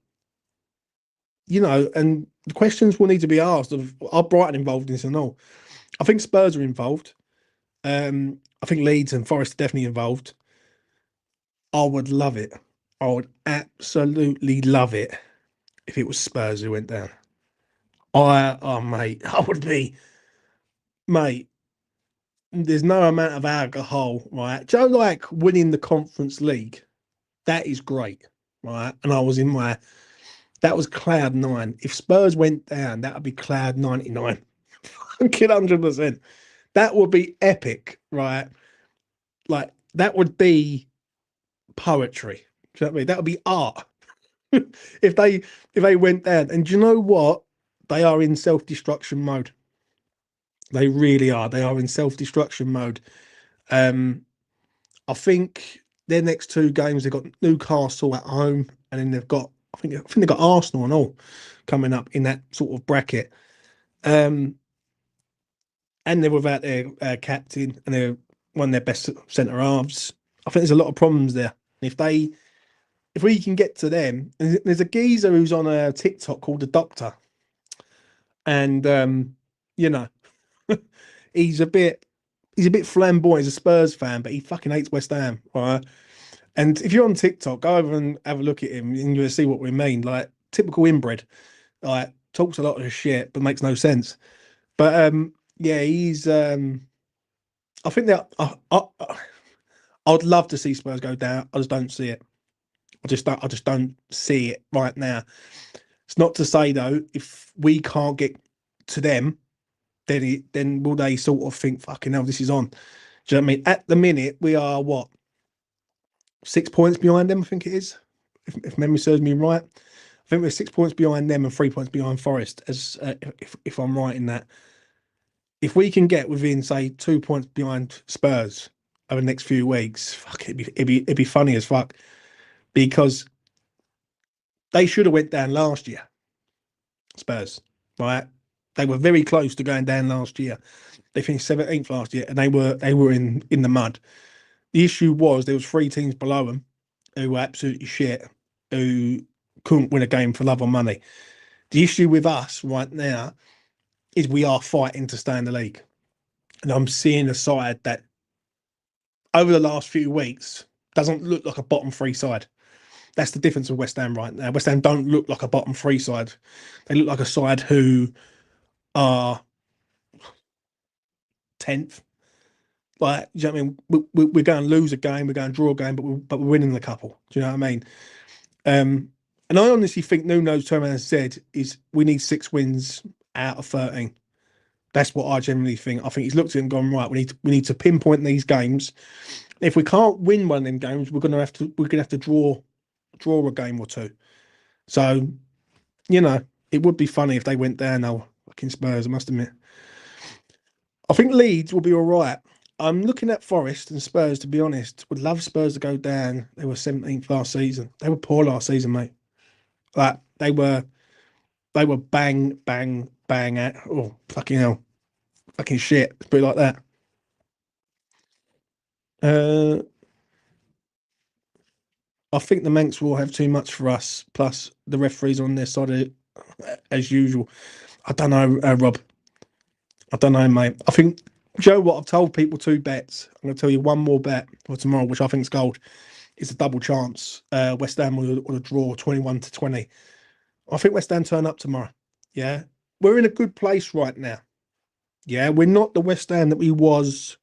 You know, and the questions will need to be asked of are Brighton involved in this or not? I think Spurs are involved. I think Leeds and Forest are definitely involved. I would love it. I would absolutely love it if it was Spurs who went down. Mate, I would be, mate. There's no amount of alcohol, right? Joe, like winning the Conference League, that is great, right? And I was that was cloud 9. If Spurs went down, that would be cloud 99. Fucking 100%. That would be epic, right? Like that would be poetry. Do you know what I mean? That would be art. if they went down. And do you know what? They are in self-destruction mode. They really are. They are in self-destruction mode. Um, I think their next two games they've got Newcastle at home, and then they've got I think they've got Arsenal and all coming up in that sort of bracket. Um, and they're without their captain and they're one of their best centre halves. I think there's a lot of problems there. If we can get to them, and there's a geezer who's on a TikTok called the Doctor, and you know, he's a bit flamboyant. He's a Spurs fan, but he fucking hates West Ham, right? And if you're on TikTok, go over and have a look at him, and you'll see what we mean. Like typical inbred, like talks a lot of shit, but makes no sense. But yeah, he's. I think that I'd love to see Spurs go down. I just don't see it. I just don't see it right now. It's not to say though, if we can't get to them, then will they sort of think, fucking hell, this is on? Do you know what I mean? At the minute, we are what 6 points behind them. I think it is, if memory serves me right. I think we're 6 points behind them and 3 points behind Forest. As if I'm right in that, if we can get within say 2 points behind Spurs over the next few weeks, fuck, it'd be funny as fuck because they should have went down last year. Spurs, right? They were very close to going down last year. They finished 17th last year, and they were in the mud. The issue was there was 3 teams below them who were absolutely shit, who couldn't win a game for love or money. The issue with us right now is we are fighting to stay in the league, and I'm seeing a side that over the last few weeks doesn't look like a bottom three side. That's the difference with West Ham right now. West Ham don't look like a bottom three side. They look like a side who are 10th. Like, do you know what I mean? We're going to lose a game, we're going to draw a game, but we're winning the couple. Do you know what I mean? And I honestly think Nuno's turned around and said is we need 6 wins out of 13. That's what I generally think. I think he's looked at it and gone, right, we need to pinpoint these games. If we can't win one of them games, we're gonna have to draw a game or two. So, you know, it would be funny if they went down now, fucking Spurs, I must admit. I think Leeds will be all right. I'm looking at Forest and Spurs, to be honest. Would love Spurs to go down. They were 17th last season. They were poor last season, mate. Like they were bang, bang, bang at fucking hell. Fucking shit. Let's put it like that. I think the Manx will have too much for us, plus the referees on their side of it, as usual. I don't know, Rob. I don't know, mate. I think, Joe, what I've told people 2 bets. I'm going to tell you one more bet for tomorrow, which I think is gold. It's a double chance. West Ham will draw 21-20. I think West Ham turn up tomorrow. Yeah. We're in a good place right now. Yeah. We're not the West Ham that we was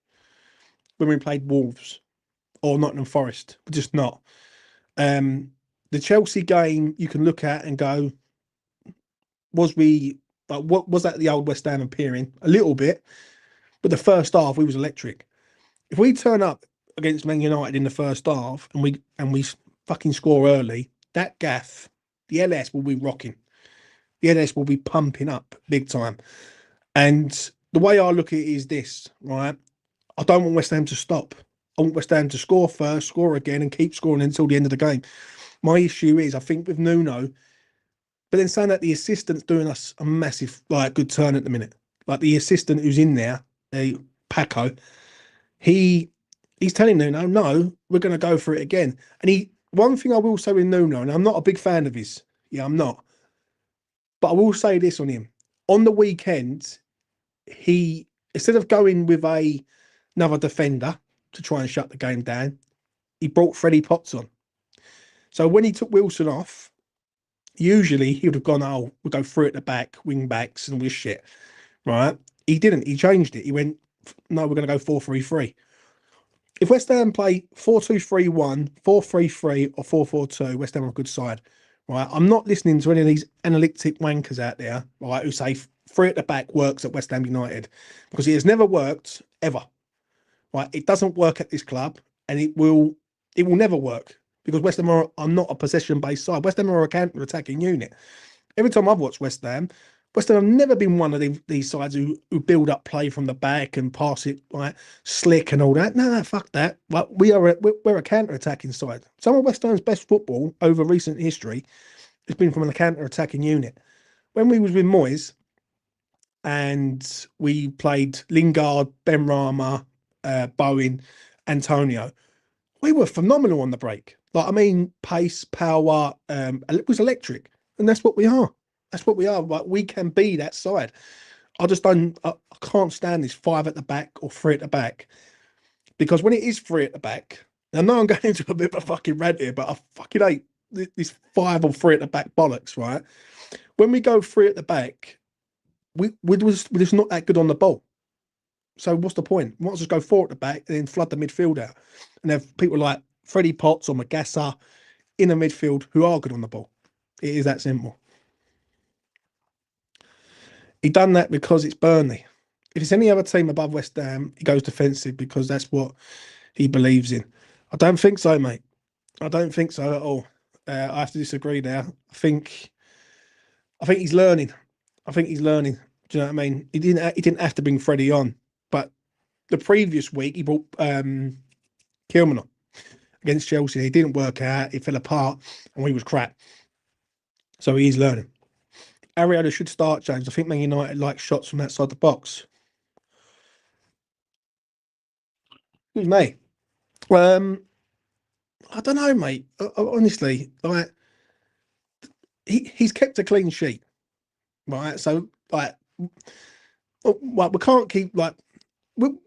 when we played Wolves or Nottingham Forest. We're just not. The Chelsea game you can look at and go, what was that the old West Ham appearing? A little bit. But the first half we was electric. If we turn up against Man United in the first half and we fucking score early, that gaff, the LS will be rocking. The LS will be pumping up big time. And the way I look at it is this, right? I don't want West Ham to stop. I want West Ham to score first, score again, and keep scoring until the end of the game. My issue is, I think with Nuno, but then saying that the assistant's doing us a massive, like, good turn at the minute. Like the assistant who's in there, Paco, he's telling Nuno, no, we're going to go for it again. And one thing I will say with Nuno, and I'm not a big fan of his, yeah, I'm not. But I will say this on him. On the weekend, he, instead of going with another defender to try and shut the game down, he brought Freddie Potts on. So when he took Wilson off, usually he would have gone, we'll go through at the back, wing backs and all this shit, right? He didn't. He changed it. He went, no, we're going to go 4-3-3. If West Ham play 4-2-3-1, 4-3-3 or 4-4-2, West Ham are a good side, right? I'm not listening to any of these analytic wankers out there, right, who say 3 at the back works at West Ham United, because it has never worked, ever, right? It doesn't work at this club, and it will never work. because West Ham are not a possession-based side. West Ham are a counter-attacking unit. Every time I've watched West Ham have never been one of these sides who build up play from the back and pass it like slick and all that. No, fuck that. But we're a counter-attacking side. Some of West Ham's best football over recent history has been from a counter-attacking unit. When we was with Moyes and we played Lingard, Benrahma, Bowen, Antonio, we were phenomenal on the break. Like, I mean, pace, power, it was electric. And that's what we are. That's what we are. Like, we can be that side. I can't stand this 5 at the back or 3 at the back. Because when it is 3 at the back, I know I'm going into a bit of a fucking rant here, but I fucking hate this 5 or 3 at the back bollocks, right? When we go 3 at the back, we're just not that good on the ball. So what's the point? We might as well just go 4 at the back and then flood the midfield out. And have people like Freddie Potts or Magassa in the midfield who are good on the ball. It is that simple. He done that because it's Burnley. If it's any other team above West Ham, he goes defensive because that's what he believes in. I don't think so, mate. I don't think so at all. I have to disagree there. I think he's learning. I think he's learning. Do you know what I mean? He didn't have to bring Freddie on, but the previous week he brought Kilman on against Chelsea. It didn't work out. It fell apart, and we was crap. So he's learning. Areola should start, James. I think Man United like shots from outside the box. Excuse me. I don't know, mate. Honestly, like he's kept a clean sheet, right? So like, we can't keep like with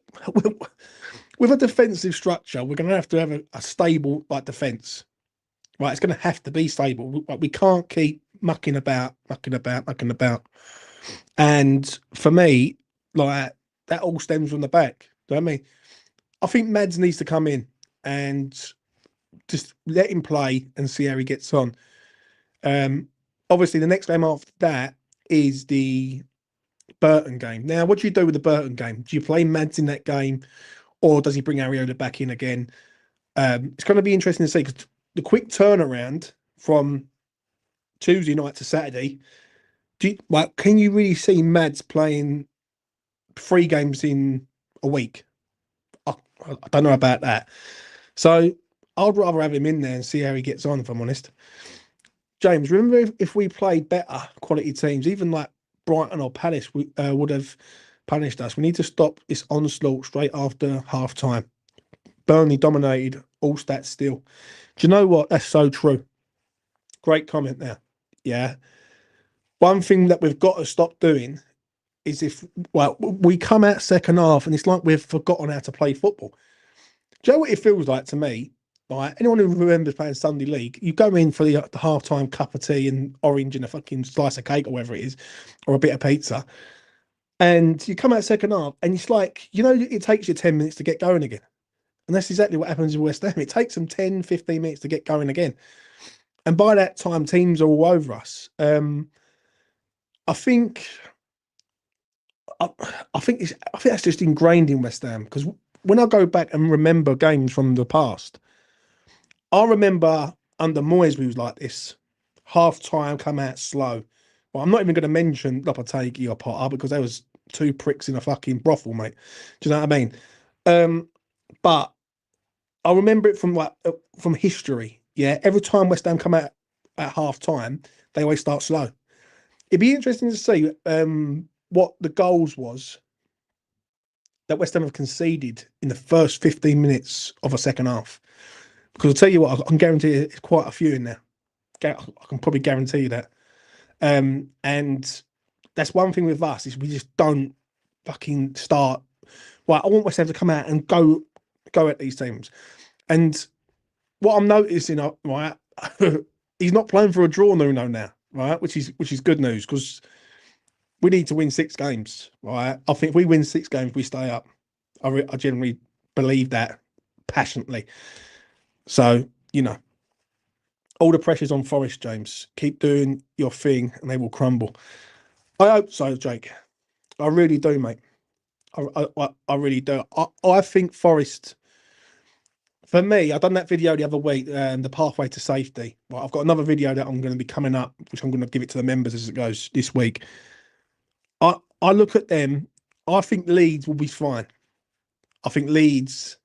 a defensive structure. We're going to have a stable like defense, right? It's going to have to be stable. We can't keep mucking about. And for me, like that all stems from the back. Do you know what I mean? I think Mads needs to come in and just let him play and see how he gets on. Obviously, the next game after that is the Burton game. Now, what do you do with the Burton game? Do you play Mads in that game, or does he bring Areola back in again? It's going to be interesting to see because the quick turnaround from Tuesday night to Saturday. Can you really see Mads playing 3 games in a week? I don't know about that. So I'd rather have him in there and see how he gets on, if I'm honest. James, remember if we played better quality teams, even like Brighton or Palace, we would have punished us. We need to stop this onslaught straight after half time. Burnley dominated, all stats still. Do you know what? That's so true. Great comment there. Yeah. One thing that we've got to stop doing is we come out second half and it's like we've forgotten how to play football. Do you know what it feels like to me? Like anyone who remembers playing Sunday League, you go in for the half-time cup of tea and orange and a fucking slice of cake or whatever it is, or a bit of pizza, and you come out second half and it's like, it takes you 10 minutes to get going again. And that's exactly what happens in West Ham. It takes them 10, 15 minutes to get going again. And by that time, teams are all over us. I think that's just ingrained in West Ham because when I go back and remember games from the past, I remember under Moyes we was like this. Half time come out slow. Well, I'm not even going to mention Lopetegui or Potter because there was 2 pricks in a fucking brothel, mate. Do you know what I mean? But I remember it from history. Yeah, every time West Ham come out at half time, they always start slow. It'd be interesting to see what the goals was that West Ham have conceded in the first 15 minutes of a second half. Because I'll tell you what, I can guarantee it's quite a few in there. I can probably guarantee you that. And that's one thing with us is we just don't fucking start. Well, I want West Ham to come out and go at these teams. And what I'm noticing, right, he's not playing for a draw, Nuno, now, right, which is good news because we need to win 6 games, right? I think if we win 6 games, we stay up. I generally believe that passionately. So, all the pressure's on Forest, James. Keep doing your thing and they will crumble. I hope so, Jake. I really do, mate. I really do. I think Forest For me, I done that video the other week, the pathway to safety. Well, I've got another video that I'm going to be coming up, which I'm going to give it to the members as it goes this week. I look at them. I think Leeds will be fine. I think Leeds.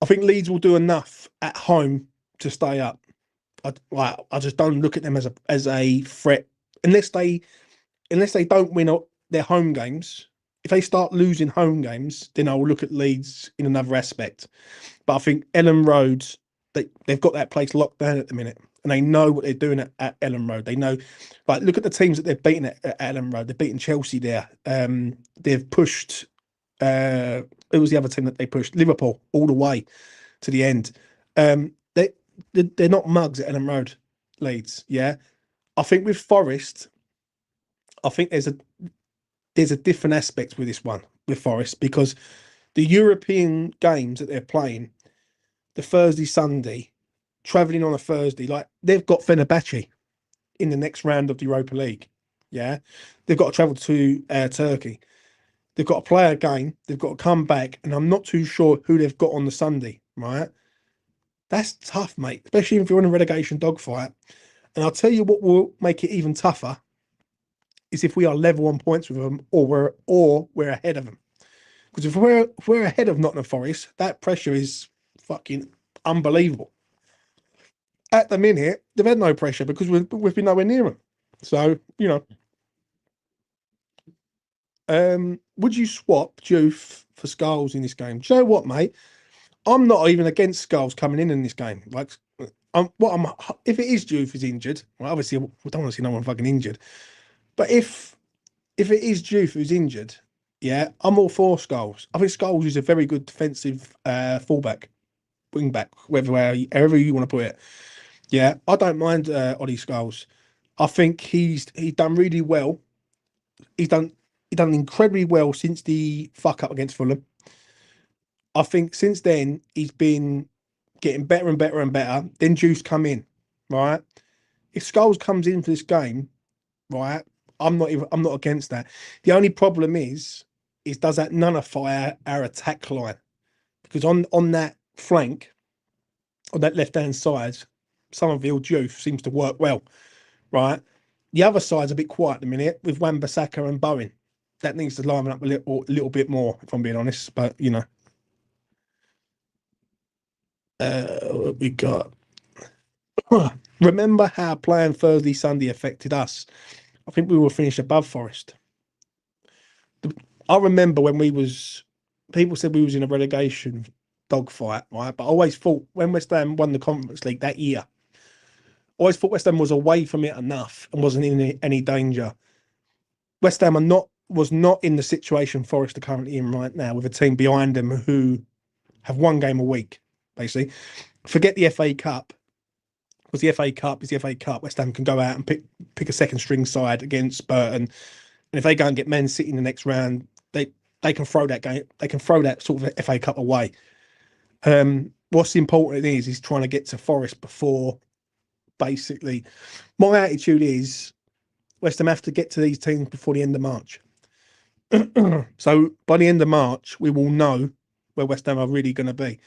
I think Leeds will do enough at home to stay up. I just don't look at them as a threat unless they don't win their home games. If they start losing home games, then I will look at Leeds in another aspect. But I think Ellen Road, they've got that place locked down at the minute, and they know what they're doing at Ellen Road. They know, like, look at the teams that they've beaten at Ellen Road. They've beaten Chelsea there. They've pushed. It was the other team that they pushed Liverpool all the way to the end. They're not mugs at Ellen Road, Leeds. Yeah, I think with Forest, I think there's a different aspect with this one with Forest because the European games that they're playing, the Thursday, Sunday, travelling on a Thursday, like they've got Fenerbahce in the next round of the Europa League. Yeah, they've got to travel to Turkey. They've got to play a game. They've got to come back, and I'm not too sure who they've got on the Sunday. Right, that's tough, mate. Especially if you're in a relegation dogfight. And I'll tell you what will make it even tougher is if we are level on points with them, or we're ahead of them. Because if we're ahead of Nottingham Forest, that pressure is fucking unbelievable. At the minute, they've had no pressure because we've been nowhere near them. So would you swap Juve for Skulls in this game? Do you know what, mate? I'm not even against Skulls coming in this game. Like, if it is Juve is injured, well, obviously we don't want to see no one fucking injured. But if it is Juve who's injured, yeah, I'm all for Skulls. I think Skulls is a very good defensive fullback, wing back, however you want to put it. Yeah, I don't mind Ollie Skulls. I think he's done really well. He's done incredibly well since the fuck up against Fulham. I think since then he's been getting better and better and better. Then Juice come in, right? If Skulls comes in for this game, right? I'm not against that. The only problem is does that nullify our attack line? Because on that flank, on that left hand side, Somerville Juve seems to work well, right? The other side's a bit quiet at the minute with Wan-Bissaka and Bowen. That needs to liven up a little bit more, if I'm being honest. But what we got. Remember how playing Thursday, Sunday affected us? I think we will finish above Forest. I remember when people said we was in a relegation dogfight, right? But I always thought when West Ham won the Conference League that year, I always thought West Ham was away from it enough and wasn't in any danger. West Ham was not in the situation Forest are currently in right now with a team behind them who have one game a week, basically. Forget the FA Cup, because the FA Cup is the FA Cup. West Ham can go out and pick a second string side against Burton. And if they go and get Man City in the next round, they can throw that game. They can throw that sort of FA Cup away. What's important is trying to get to Forest before. Basically, my attitude is West Ham have to get to these teams before the end of March. So by the end of March, we will know where West Ham are really going to be.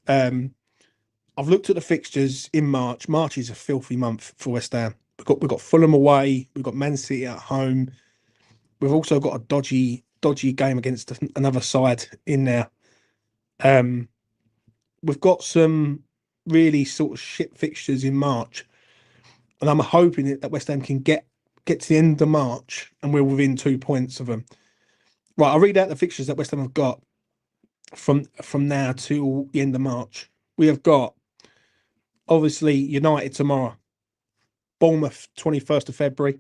I've looked at the fixtures in March. March is a filthy month for West Ham. We've got Fulham away. We've got Man City at home. We've also got a dodgy game against another side in there. We've got some really sort of shit fixtures in March, and I'm hoping that West Ham can get to the end of March and we're within 2 points of them. Right, I'll read out the fixtures that West Ham have got from now to the end of March. We have got obviously United tomorrow, Bournemouth 21st of February.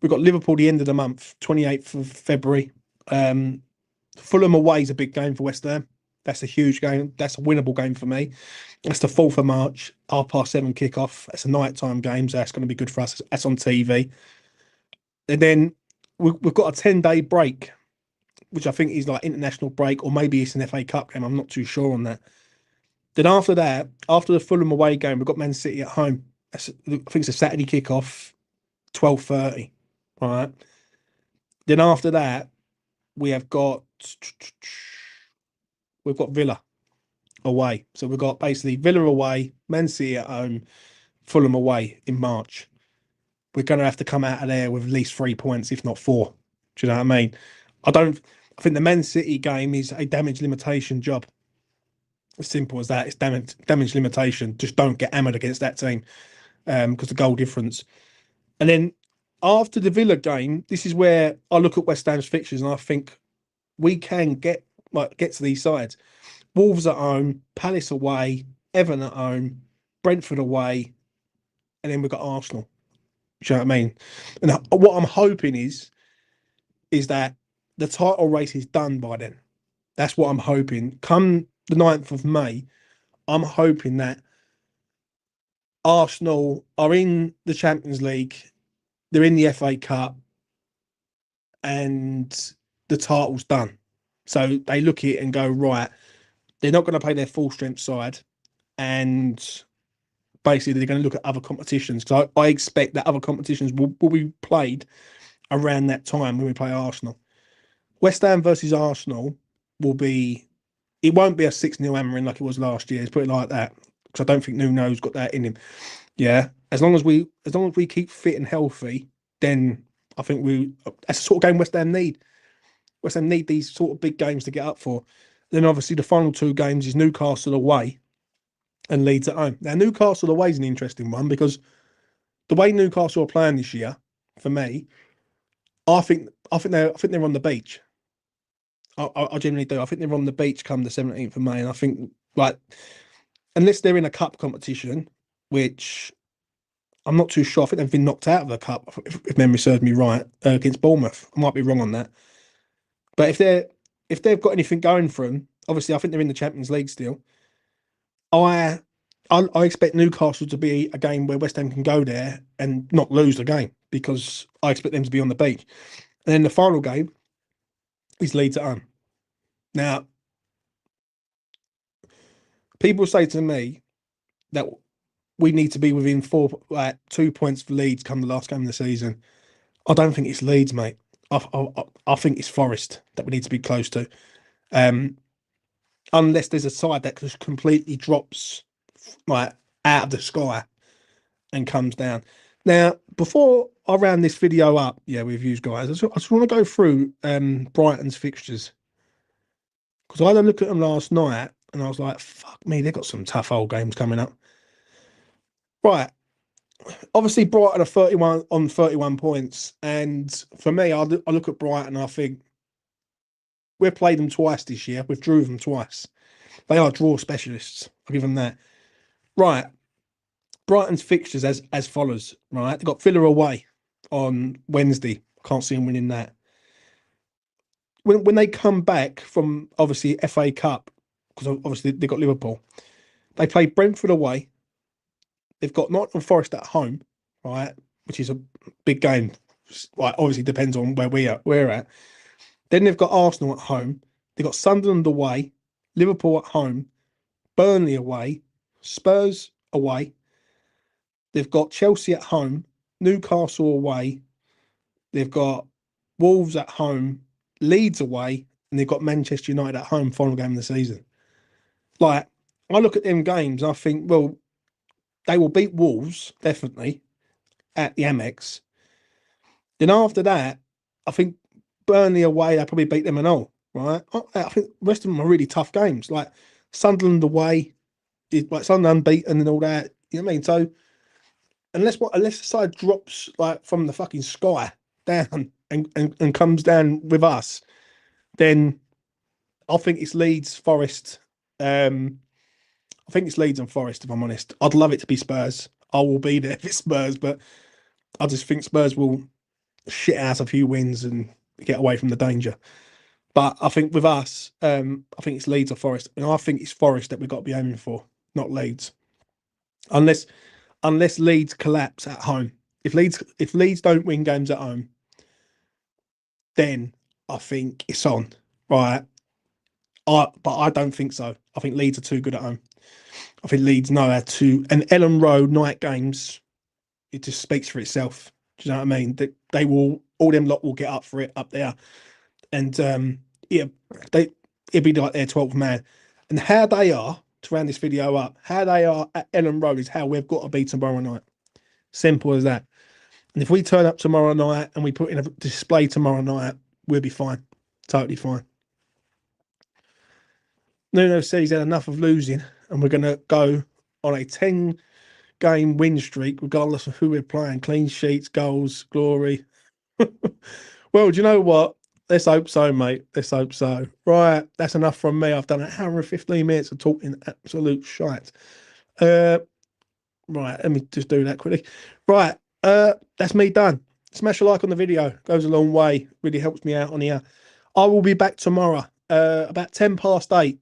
We've got Liverpool the end of the month, 28th of February. Fulham away is a big game for West Ham. That's a huge game. That's a winnable game for me. That's the 4th of March, 7:30 kickoff. That's a nighttime game, so that's going to be good for us. That's on TV. And then we've got a 10-day break, which I think is like international break, or maybe it's an FA Cup game. I'm not too sure on that. Then after that, after the Fulham away game, we've got Man City at home. I think it's a Saturday kickoff, 12:30. All right. Then after that, we've got Villa. away. So we've got basically Villa away, Man City at home, Fulham away in March. We're going to have to come out of there with at least 3 points, if not 4. Do you know what I mean? I think the Man City game is a damage limitation job. As simple as that. It's damage limitation. Just don't get hammered against that team because the goal difference. And then after the Villa game, this is where I look at West Ham's fixtures and I think we can get to these sides. Wolves at home, Palace away, Everton at home, Brentford away, and then we've got Arsenal. Do you know what I mean? And what I'm hoping is that the title race is done by then. That's what I'm hoping. Come the 9th of May, I'm hoping that Arsenal are in the Champions League, they're in the FA Cup, and the title's done. So they look at it and go, right, they're not going to play their full strength side, and basically they're going to look at other competitions. Because I expect that other competitions will be played around that time when we play Arsenal. West Ham versus Arsenal will be, it won't be a 6-0 hammering like it was last year. Let's put it like that. Because I don't think Nuno's got that in him. Yeah. As long as we keep fit and healthy, then I think that's the sort of game West Ham need. West Ham need these sort of big games to get up for. Then obviously the final 2 games is Newcastle away and Leeds at home. Now Newcastle away is an interesting one because the way Newcastle are playing this year, for me, I think they're on the beach. I generally do. I think they're on the beach come the 17th of May, and I think like unless they're in a cup competition, which I'm not too sure. I think they've been knocked out of the cup, if memory serves me right, against Bournemouth. I might be wrong on that, but if they've got anything going for them, obviously I think they're in the Champions League still. I I expect Newcastle to be a game where West Ham can go there and not lose the game because I expect them to be on the beach. And then the final game is Leeds at home. Now, people say to me that we need to be within 2 points for Leeds come the last game of the season. I don't think it's Leeds, mate. I think it's Forest that we need to be close to. Um, unless there's a side that just completely drops like out of the sky and comes down. Now, before I round this video up, with you guys, I just want to go through Brighton's fixtures because I had a look at them last night and I was like, fuck me, they've got some tough old games coming up. Right. Obviously, Brighton are 31 points. And for me, I look at Brighton and I think we've played them twice this year. We've drew them twice. They are draw specialists. I'll give them that. Right. Brighton's fixtures as follows, right? They've got Villa away on Wednesday. Can't see them winning that. When they come back from, obviously, FA Cup, because obviously they've got Liverpool, they play Brentford away. They've got Nottingham Forest at home, right, which is a big game. Like, obviously depends on where we're at. Then they've got Arsenal at home. They've got Sunderland away, Liverpool at home, Burnley away, Spurs away. They've got Chelsea at home, Newcastle away. They've got Wolves at home, Leeds away, and they've got Manchester United at home, final game of the season. Like, I look at them games and I think, well, they will beat Wolves, definitely, at the Amex. Then after that, I think Burnley away, they probably beat them and all, right? I think the rest of them are really tough games. Like Sunderland away, like Sunderland unbeaten and all that. You know what I mean? So unless the side drops like from the fucking sky down and comes down with us, then I think it's Leeds, Forest. I think it's Leeds and Forest, if I'm honest. I'd love it to be Spurs. I will be there if it's Spurs, but I just think Spurs will shit out a few wins and get away from the danger. But I think with us, I think it's Leeds or Forest. And I think it's Forest that we've got to be aiming for, not Leeds. Unless Leeds collapse at home. If Leeds don't win games at home, then I think it's on. Right. But I don't think so. I think Leeds are too good at home. I think Leeds know how to, and Ellen Road night games, it just speaks for itself. Do you know what I mean? They will, all them lot will get up for it up there. And it'll be like their 12th man. And how they are, to round this video up. How they are at Ellen Road is how we've got to be tomorrow night. Simple as that. And if we turn up tomorrow night and we put in a display tomorrow night, we'll be fine. Totally fine. Nuno said he's had enough of losing, and we're going to go on a 10-game win streak, regardless of who we're playing. Clean sheets, goals, glory. Well, do you know what? Let's hope so, mate. Let's hope so. Right, that's enough from me. I've done an hour and 15 minutes of talking absolute shite. Right, let me just do that quickly. Right, that's me done. Smash a like on the video. Goes a long way. Really helps me out on here. I will be back tomorrow, about 8:10.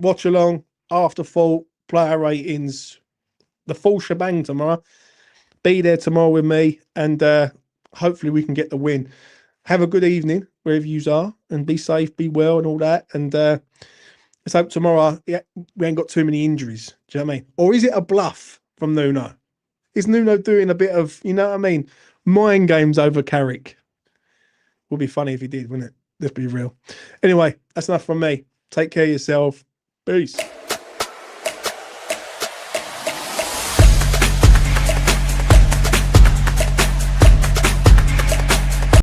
Watch along, after thought, player ratings, the full shebang tomorrow. Be there tomorrow with me, and hopefully we can get the win. Have a good evening wherever you are, and be safe, be well, and all that. And let's hope tomorrow we ain't got too many injuries. Do you know what I mean? Or is it a bluff from Nuno? Is Nuno doing a bit of, you know what I mean, mind games over Carrick? Would be funny if he did, wouldn't it? Let's be real. Anyway, that's enough from me. Take care of yourself. Peace.